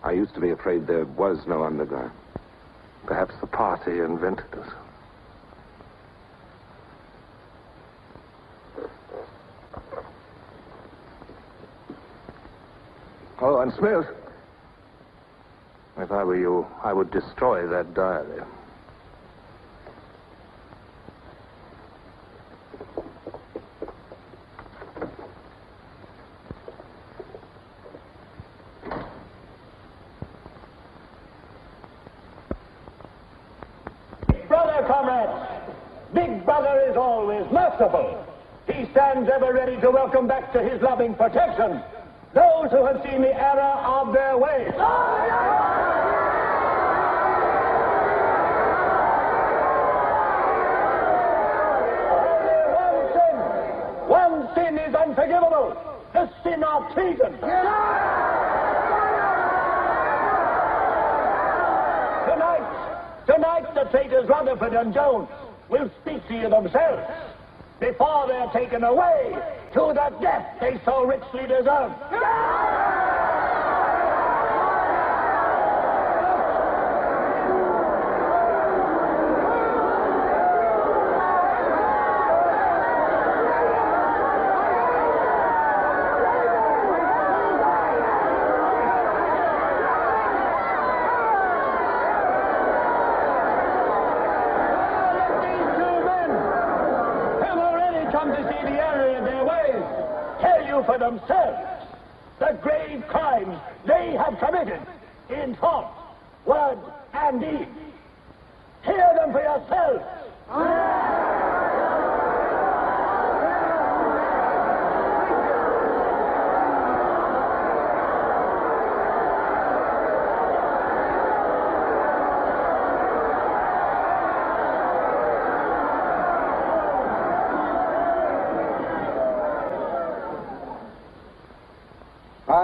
I used to be afraid there was no underground. Perhaps the party invented us. Oh, and Smith, if I were you, I would destroy that diary. Big Brother is always merciful. He stands ever ready to welcome back to his loving protection those who have seen the error of their ways. One sin is unforgivable, the sin of treason. Tonight, the traitors Rutherford and Jones will speak to you themselves before they're taken away to the death they so richly deserve. For themselves the grave crimes they have committed in thought, word, and deed. Hear them for yourselves.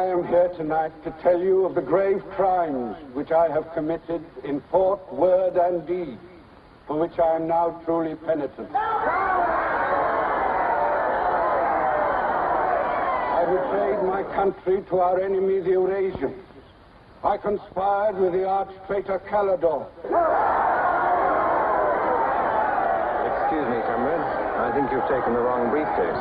am here tonight to tell you of the grave crimes which I have committed in thought, word, and deed, for which I am now truly penitent. I betrayed my country to our enemy, the Eurasians. I conspired with the arch-traitor Calidore. Excuse me, comrade. I think you've taken the wrong briefcase.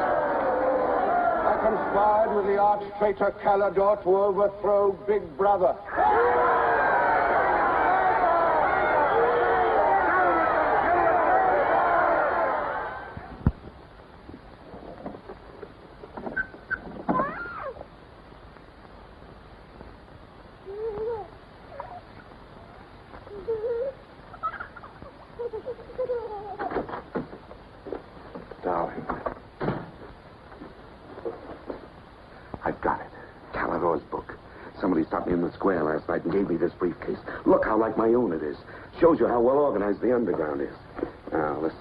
I conspired with the arch-traitor Calidore to overthrow Big Brother. Last night and gave me this briefcase. Look how like my own it is. Shows you how well organized the underground is. Now, listen.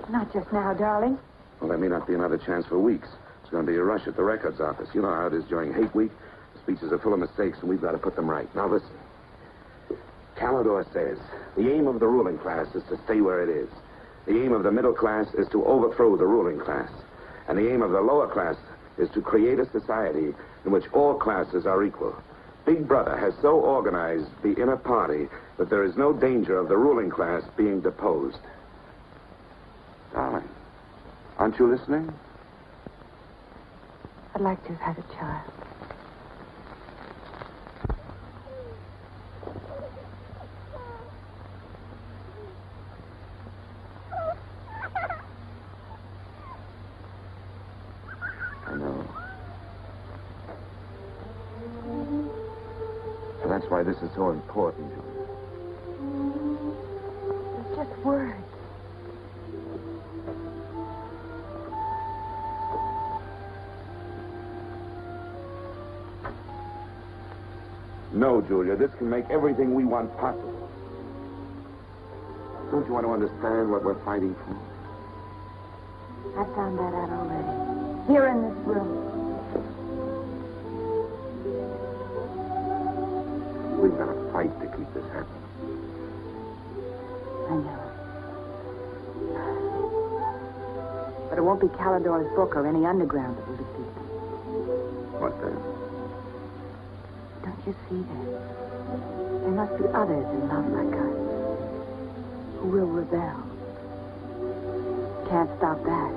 Not just now, darling. Well, there may not be another chance for weeks. There's going to be a rush at the records office. You know how it is during hate week. The speeches are full of mistakes, and we've got to put them right. Now, listen. Calidore says the aim of the ruling class is to stay where it is. The aim of the middle class is to overthrow the ruling class. And the aim of the lower class is to create a society in which all classes are equal. Big Brother has so organized the inner party that there is no danger of the ruling class being deposed. Darling, aren't you listening? I'd like to have had a child. I know. That's why this is so important, Julia. It's just words. No, Julia, this can make everything we want possible. Don't you want to understand what we're fighting for? I found that out already. Here in this room. We've got to fight to keep this happening. I know. But it won't be Calidore's book or any underground that will defeat them. What then? Don't you see that? There must be others in love like us who will rebel. Can't stop that.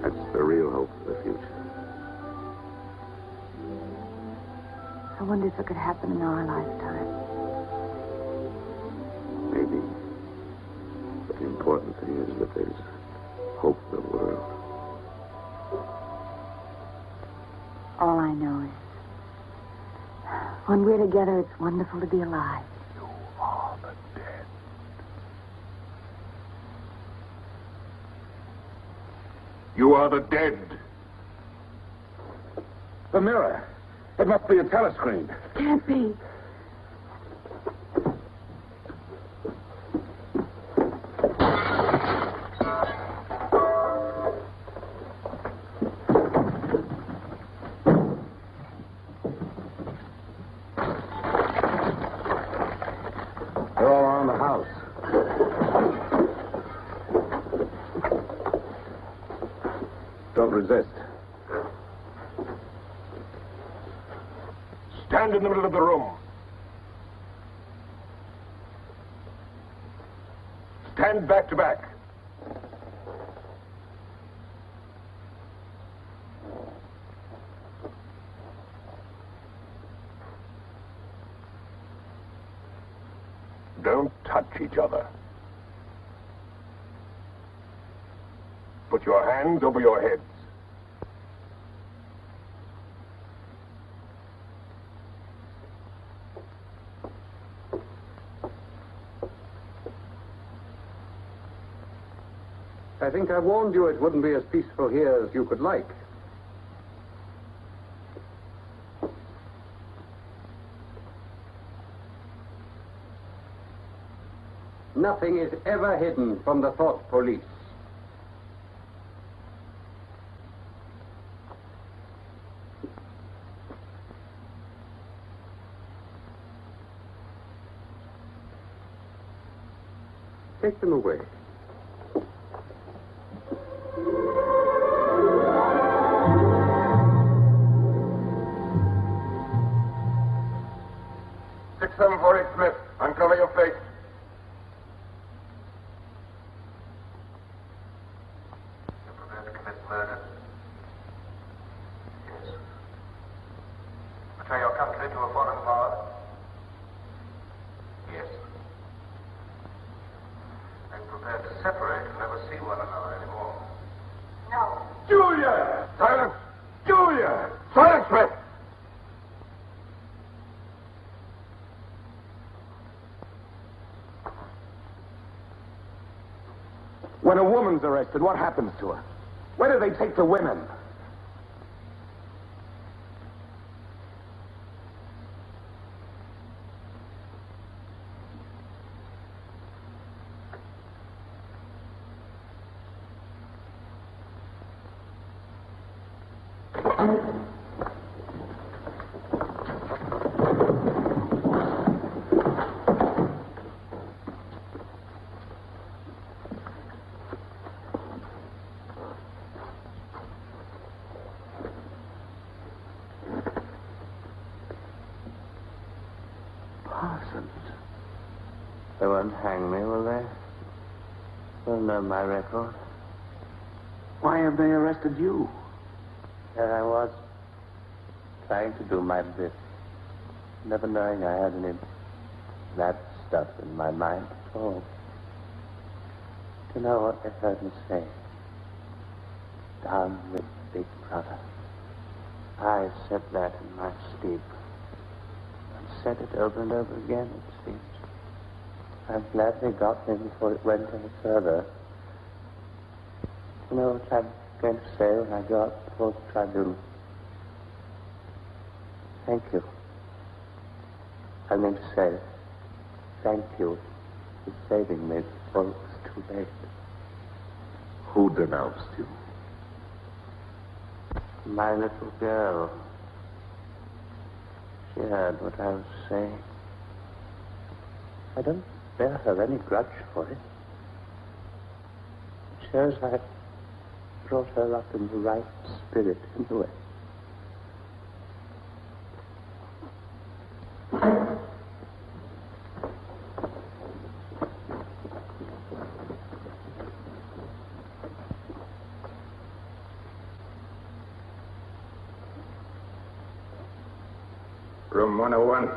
That's the real hope for the future. I wonder if it could happen in our lifetime. Maybe. But the important thing is that there's hope in the world. All I know is, when we're together, it's wonderful to be alive. You are the dead. You are the dead. The mirror. It must be a telescreen. Can't be. They're all around the house. Don't resist. Stand in the middle of the room. Stand back to back. Don't touch each other. Put your hands over your heads. I think I warned you it wouldn't be as peaceful here as you could like. Nothing is ever hidden from the thought police. Take them away. Smith, uncover your face. You're prepared to commit murder? Yes. Betray your country to a foreign power? Yes. Are you prepared to separate and never see one another anymore? No. Julia! Silence! Julia! Silence, Smith! When a woman's arrested, what happens to her? Where do they take the women? They won't hang me, will they? They'll know my record. Why have they arrested you? There I was, trying to do my bit, never knowing I had any bad stuff in my mind at all. Do you know what they heard me say? Down with Big Brother. I said that in my sleep. And said it over and over again, it seems. I'm glad they got me before it went any further. You know what I'm going to say when I go up before the tribunal? Thank you. I mean to say, thank you for saving me before it was too late. Who denounced you? My little girl. She heard what I was saying. I don't bear her any grudge for it. It shows I brought her up in the right spirit anyway. Room 101.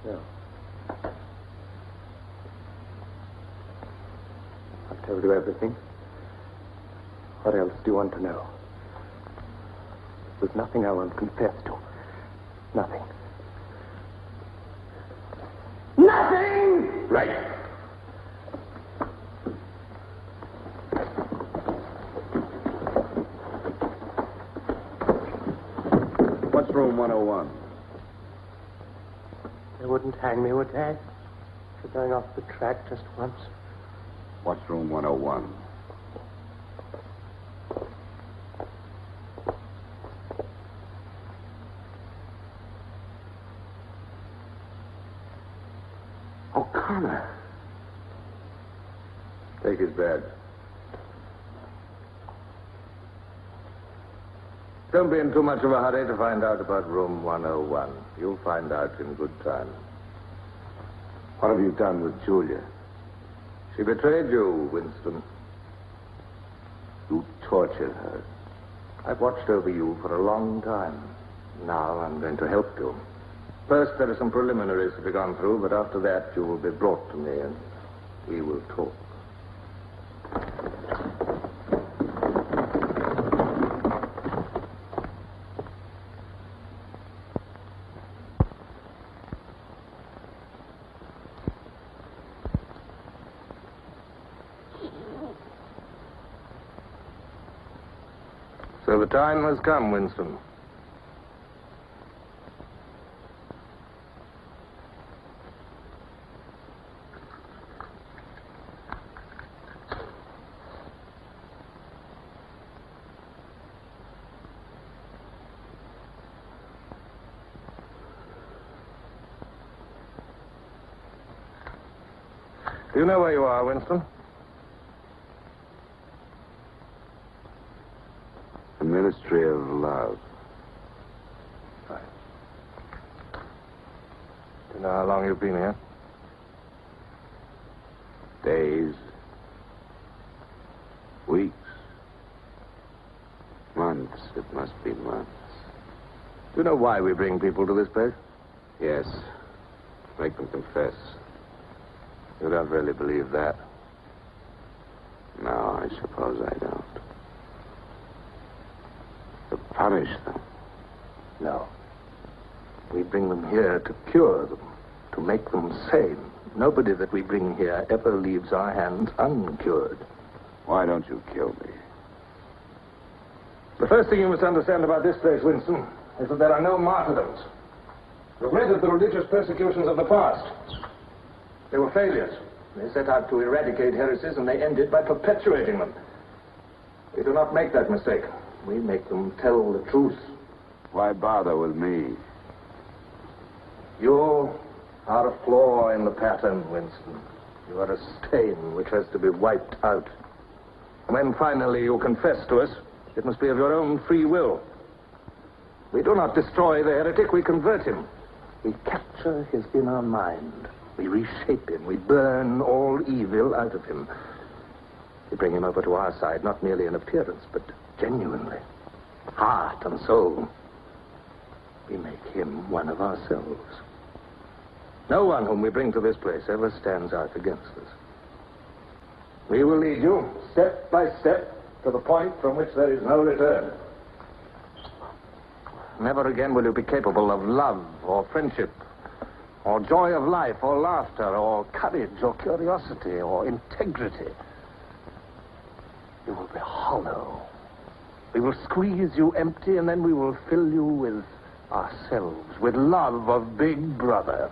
No. I've told you everything. What else do you want to know? There's nothing I won't confess to. Nothing. Nothing! Right. What's room 101? They wouldn't hang me, would they? For going off the track just once. What's room 101? O'Connor. Take his badge. Don't be in too much of a hurry to find out about room 101. You'll find out in good time. What have you done with Julia? She betrayed you, Winston. You tortured her. I've watched over you for a long time. Now I'm going to help you. First, there are some preliminaries to be gone through, but after that, you will be brought to me and we will talk. So the time has come, Winston. Do you know where you are, Winston? The Ministry of Love. Right. Do you know how long you've been here? Days. Weeks. Months. It must be months. Do you know why we bring people to this place? Yes. Make them confess. You don't really believe that? No, I suppose I don't. To punish them. No. We bring them here to cure them, to make them sane. Nobody that we bring here ever leaves our hands uncured. Why don't you kill me? The first thing you must understand about this place, Winston, is that there are no martyrdoms. You've read of the religious persecutions of the past. They were failures. They set out to eradicate heresies, and they ended by perpetuating them. We do not make that mistake. We make them tell the truth. Why bother with me? You are a flaw in the pattern, Winston. You are a stain which has to be wiped out. When finally you confess to us, it must be of your own free will. We do not destroy the heretic, we convert him. We capture his inner mind. We reshape him. We burn all evil out of him. We bring him over to our side, not merely in appearance, but genuinely. Heart and soul. We make him one of ourselves. No one whom we bring to this place ever stands out against us. We will lead you, step by step, to the point from which there is no return. Never again will you be capable of love or friendship, or joy of life, or laughter, or courage, or curiosity, or integrity. You will be hollow. We will squeeze you empty, and then we will fill you with ourselves, with love of Big Brother.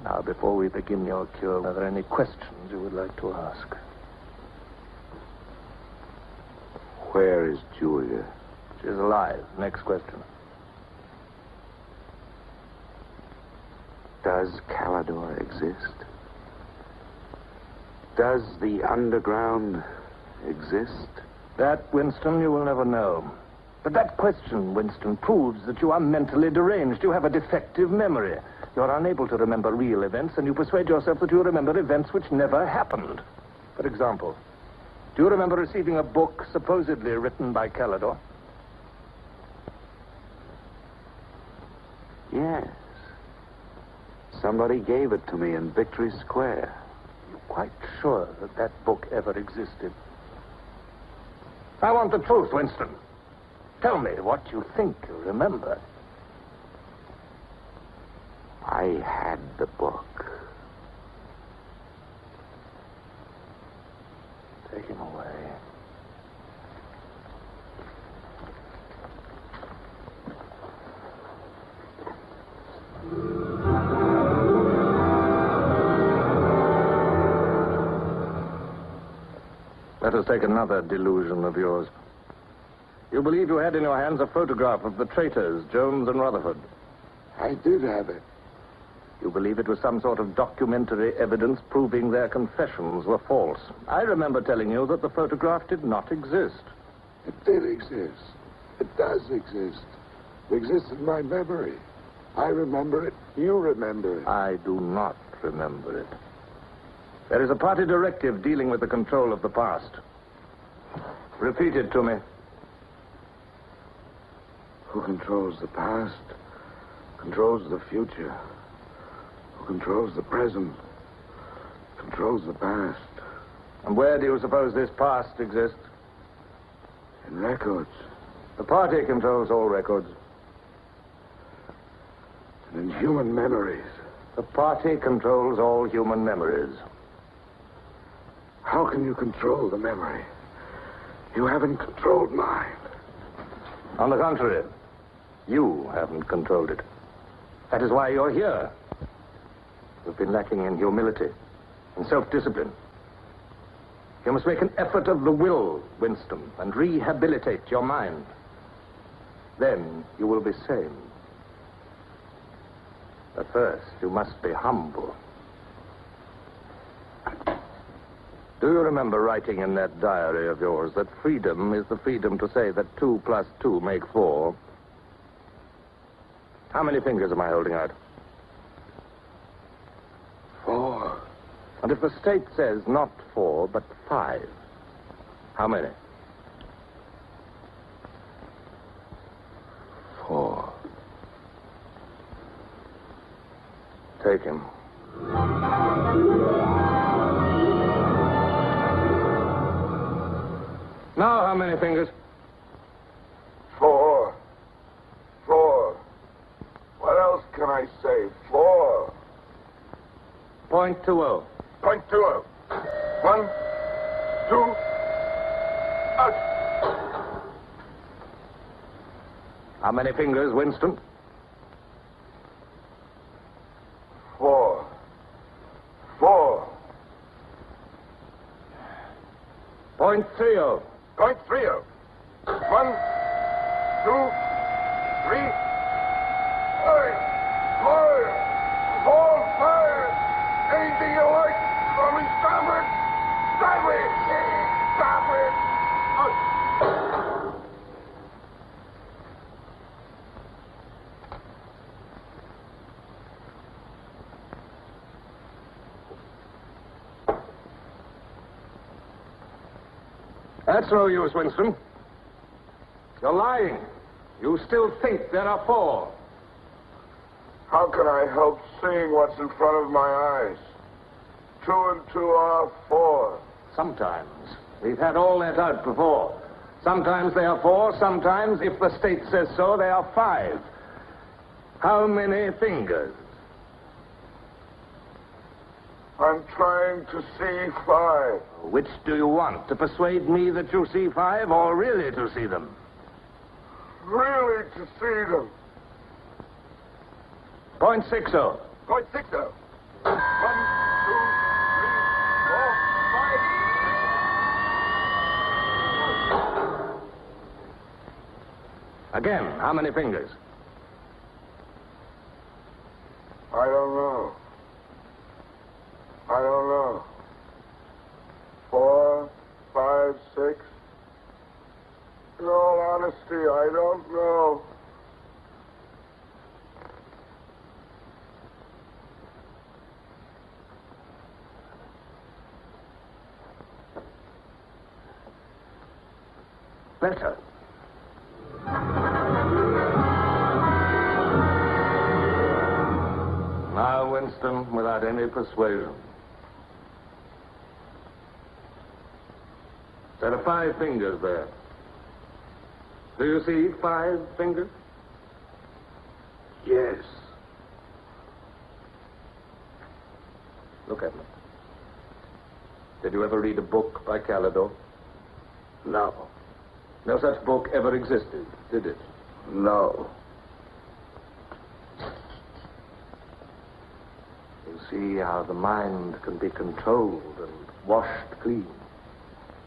Now, before we begin your cure, are there any questions you would like to ask? Where is Julia? She's alive. Next question. Does Calidor exist? Does the underground exist? That, Winston, you will never know. But that question, Winston, proves that you are mentally deranged. You have a defective memory. You are unable to remember real events, and you persuade yourself that you remember events which never happened. For example, do you remember receiving a book supposedly written by Calidor? Yes. Somebody gave it to me in Victory Square. You're quite sure that that book ever existed? I want the truth, Winston. Tell me what you think you remember. I had the book. Take him away. Let us take another delusion of yours. You believe you had in your hands a photograph of the traitors, Jones and Rutherford. I did have it. You believe it was some sort of documentary evidence proving their confessions were false. I remember telling you that the photograph did not exist. It did exist. It does exist. It exists in my memory. I remember it. You remember it. I do not remember it. There is a party directive dealing with the control of the past. Repeat it to me. Who controls the past controls the future. Who controls the present controls the past. And where do you suppose this past exists? In records. The party controls all records. And in human memories. The party controls all human memories. How can you control the memory? You haven't controlled mine. On the contrary, you haven't controlled it. That is why you're here. You've been lacking in humility and self-discipline. You must make an effort of the will, Winston, and rehabilitate your mind. Then you will be sane. But first, you must be humble. Do you remember writing in that diary of yours that freedom is the freedom to say that 2 plus 2 make 4? How many fingers am I holding out? 4. And if the state says not 4, but 5, how many? 4. Take him. Now, how many fingers? 4. 4. What else can I say? 4. .20. .20. 1, 2, out. How many fingers, Winston? 4. 4. .30. .30. 1, 2, 3. Fire! Hold fire! Anything you like! From me starboard! Sideways! Starboard! That's no use, Winston. You're lying. You still think there are 4. How can I help seeing what's in front of my eyes? 2 and 2 are 4. Sometimes. We've had all that out before. Sometimes they are 4, sometimes, if the state says so, they are 5. How many fingers? I'm trying to see 5. Which do you want? To persuade me that you see 5, or really to see them? Really to see them. .60. .60. 1, 2, 3, 4, 5. Again, how many fingers? I don't know. I don't know. 4, 5, 6. In all honesty, I don't know. Better. Now, Winston, without any persuasion. There are 5 fingers there. Do you see 5 fingers? Yes. Look at me. Did you ever read a book by Calidore? No. No such book ever existed, did it? No. You see how the mind can be controlled and washed clean.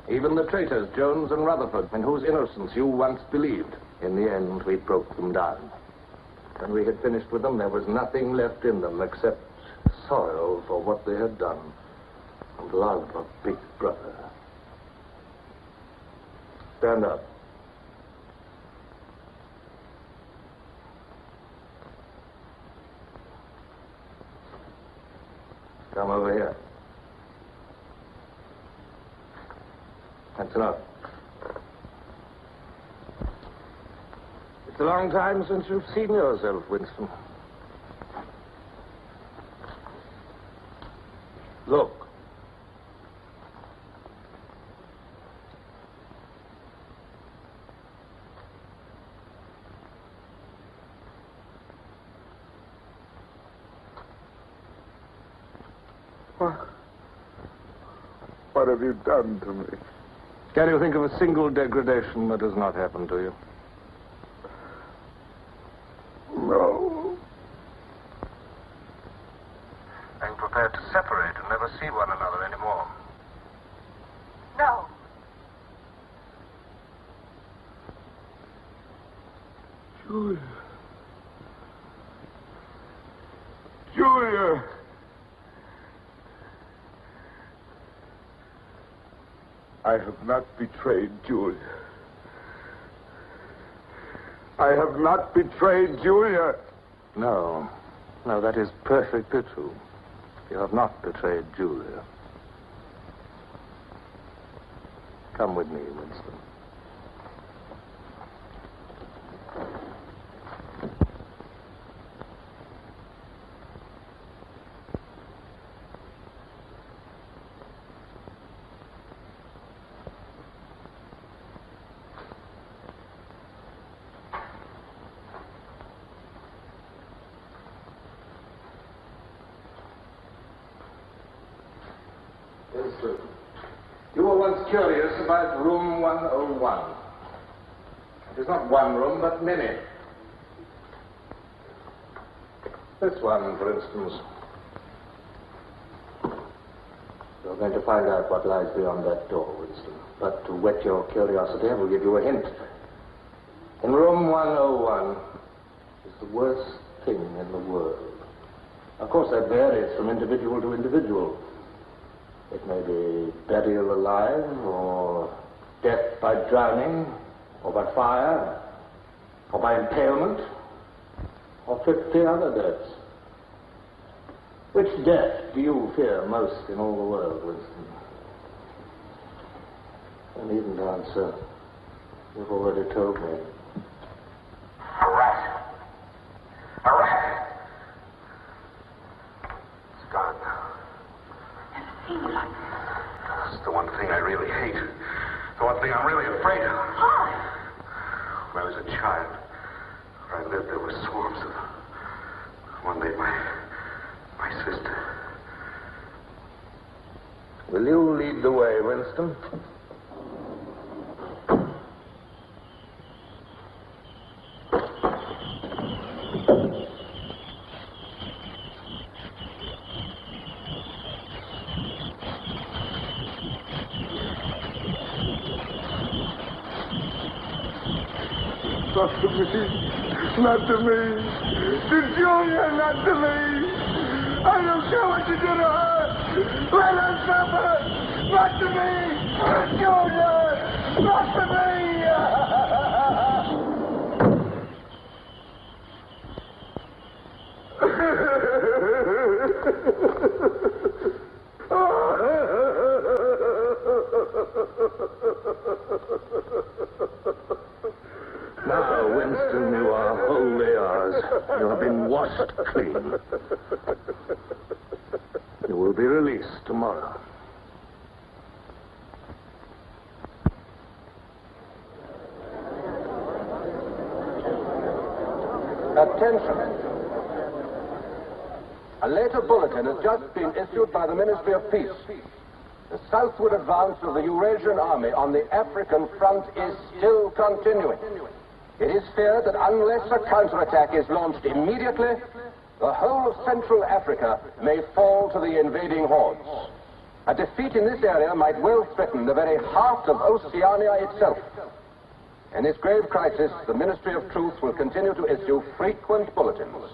Even the traitors, Jones and Rutherford, in whose innocence you once believed, in the end we broke them down. When we had finished with them, there was nothing left in them except sorrow for what they had done and love of Big Brother. Stand up. Come over here. That's enough. It's a long time since you've seen yourself, Winston. Look. What have you done to me? Can you think of a single degradation that has not happened to you? No. Are you prepared to separate and never see one another anymore? No. Julia. Julia. I have not betrayed Julia. I have not betrayed Julia. No. No, that is perfectly true. You have not betrayed Julia. Come with me, Winston. You were once curious about room 101. It is not one room, but many. This one, for instance. You're going to find out what lies beyond that door, Winston. But to whet your curiosity, I will give you a hint. In room 101 is the worst thing in the world. Of course, that varies from individual to individual. It may be burial alive, or death by drowning, or by fire, or by impalement, or 50 other deaths. Which death do you fear most in all the world, Winston? I needn't answer. You've already told me. A rat. A rat. It's gone now. It's the one thing I really hate. The one thing I'm really afraid of. Why? When I was a child, where I lived, there were swarms of them. One day, my sister. Will you lead the way, Winston? Not to me. Not to me. To Julia, not to me. I don't care what you do to her. Let her suffer. Not to me. To Julia. Not to me. Now, Winston, you are wholly ours. You have been washed clean. You will be released tomorrow. Attention. A later bulletin has just been issued by the Ministry of Peace. The southward advance of the Eurasian army on the African front is still continuing. It is feared that unless a counterattack is launched immediately, the whole of Central Africa may fall to the invading hordes. A defeat in this area might well threaten the very heart of Oceania itself. In this grave crisis, the Ministry of Truth will continue to issue frequent bulletins.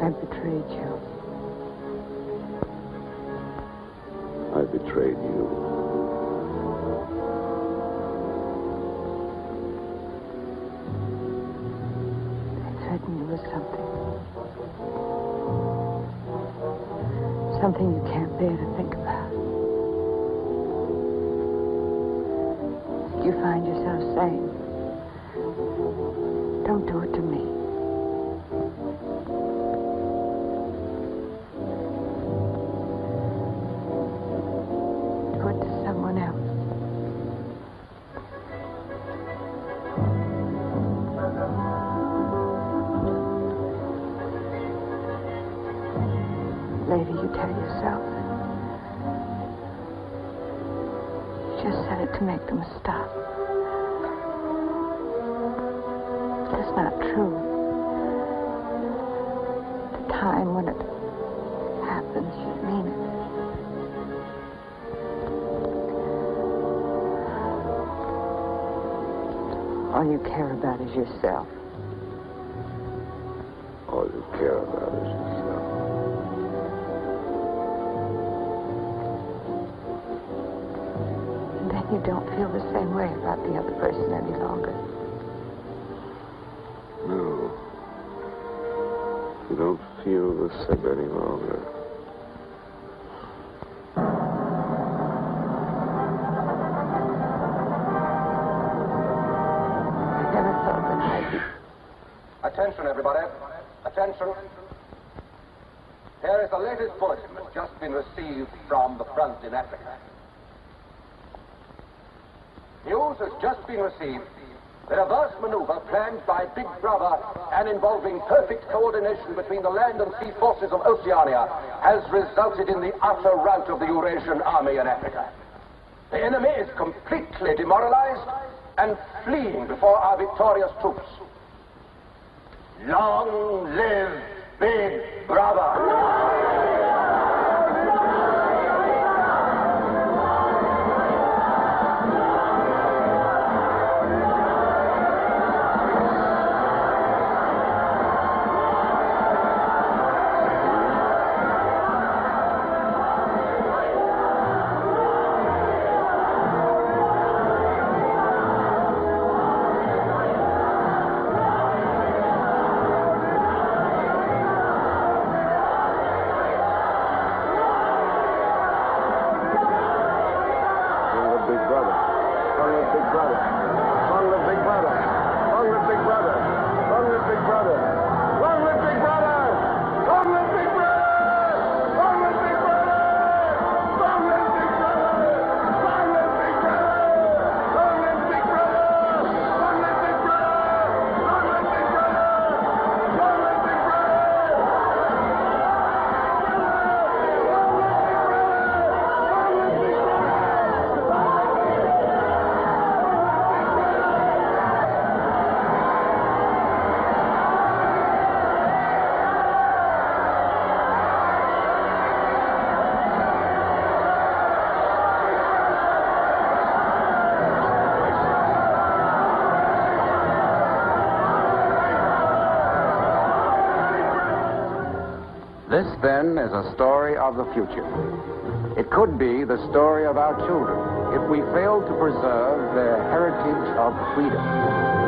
I betrayed you. I betrayed you. I threatened you with something. Something you can't bear to think about. You find yourself saying, don't do it to me. Do it to someone else. Later you tell yourself, you just said it to make them stop. That's not true. The time when it happens, you mean it. All you care about is yourself. All you care about is yourself. And then you don't feel the same way about the other person any longer. No. You don't feel the same any longer. I never thought that I'd be... Attention, everybody. Attention. Here is the latest bulletin that's just been received from the front in Africa. News has just been received that a vast maneuver planned by Big Brother and involving perfect coordination between the land and sea forces of Oceania has resulted in the utter rout of the Eurasian army in Africa. The enemy is completely demoralized and fleeing before our victorious troops. Long live Big Brother! This, then, is a story of the future. It could be the story of our children if we fail to preserve their heritage of freedom.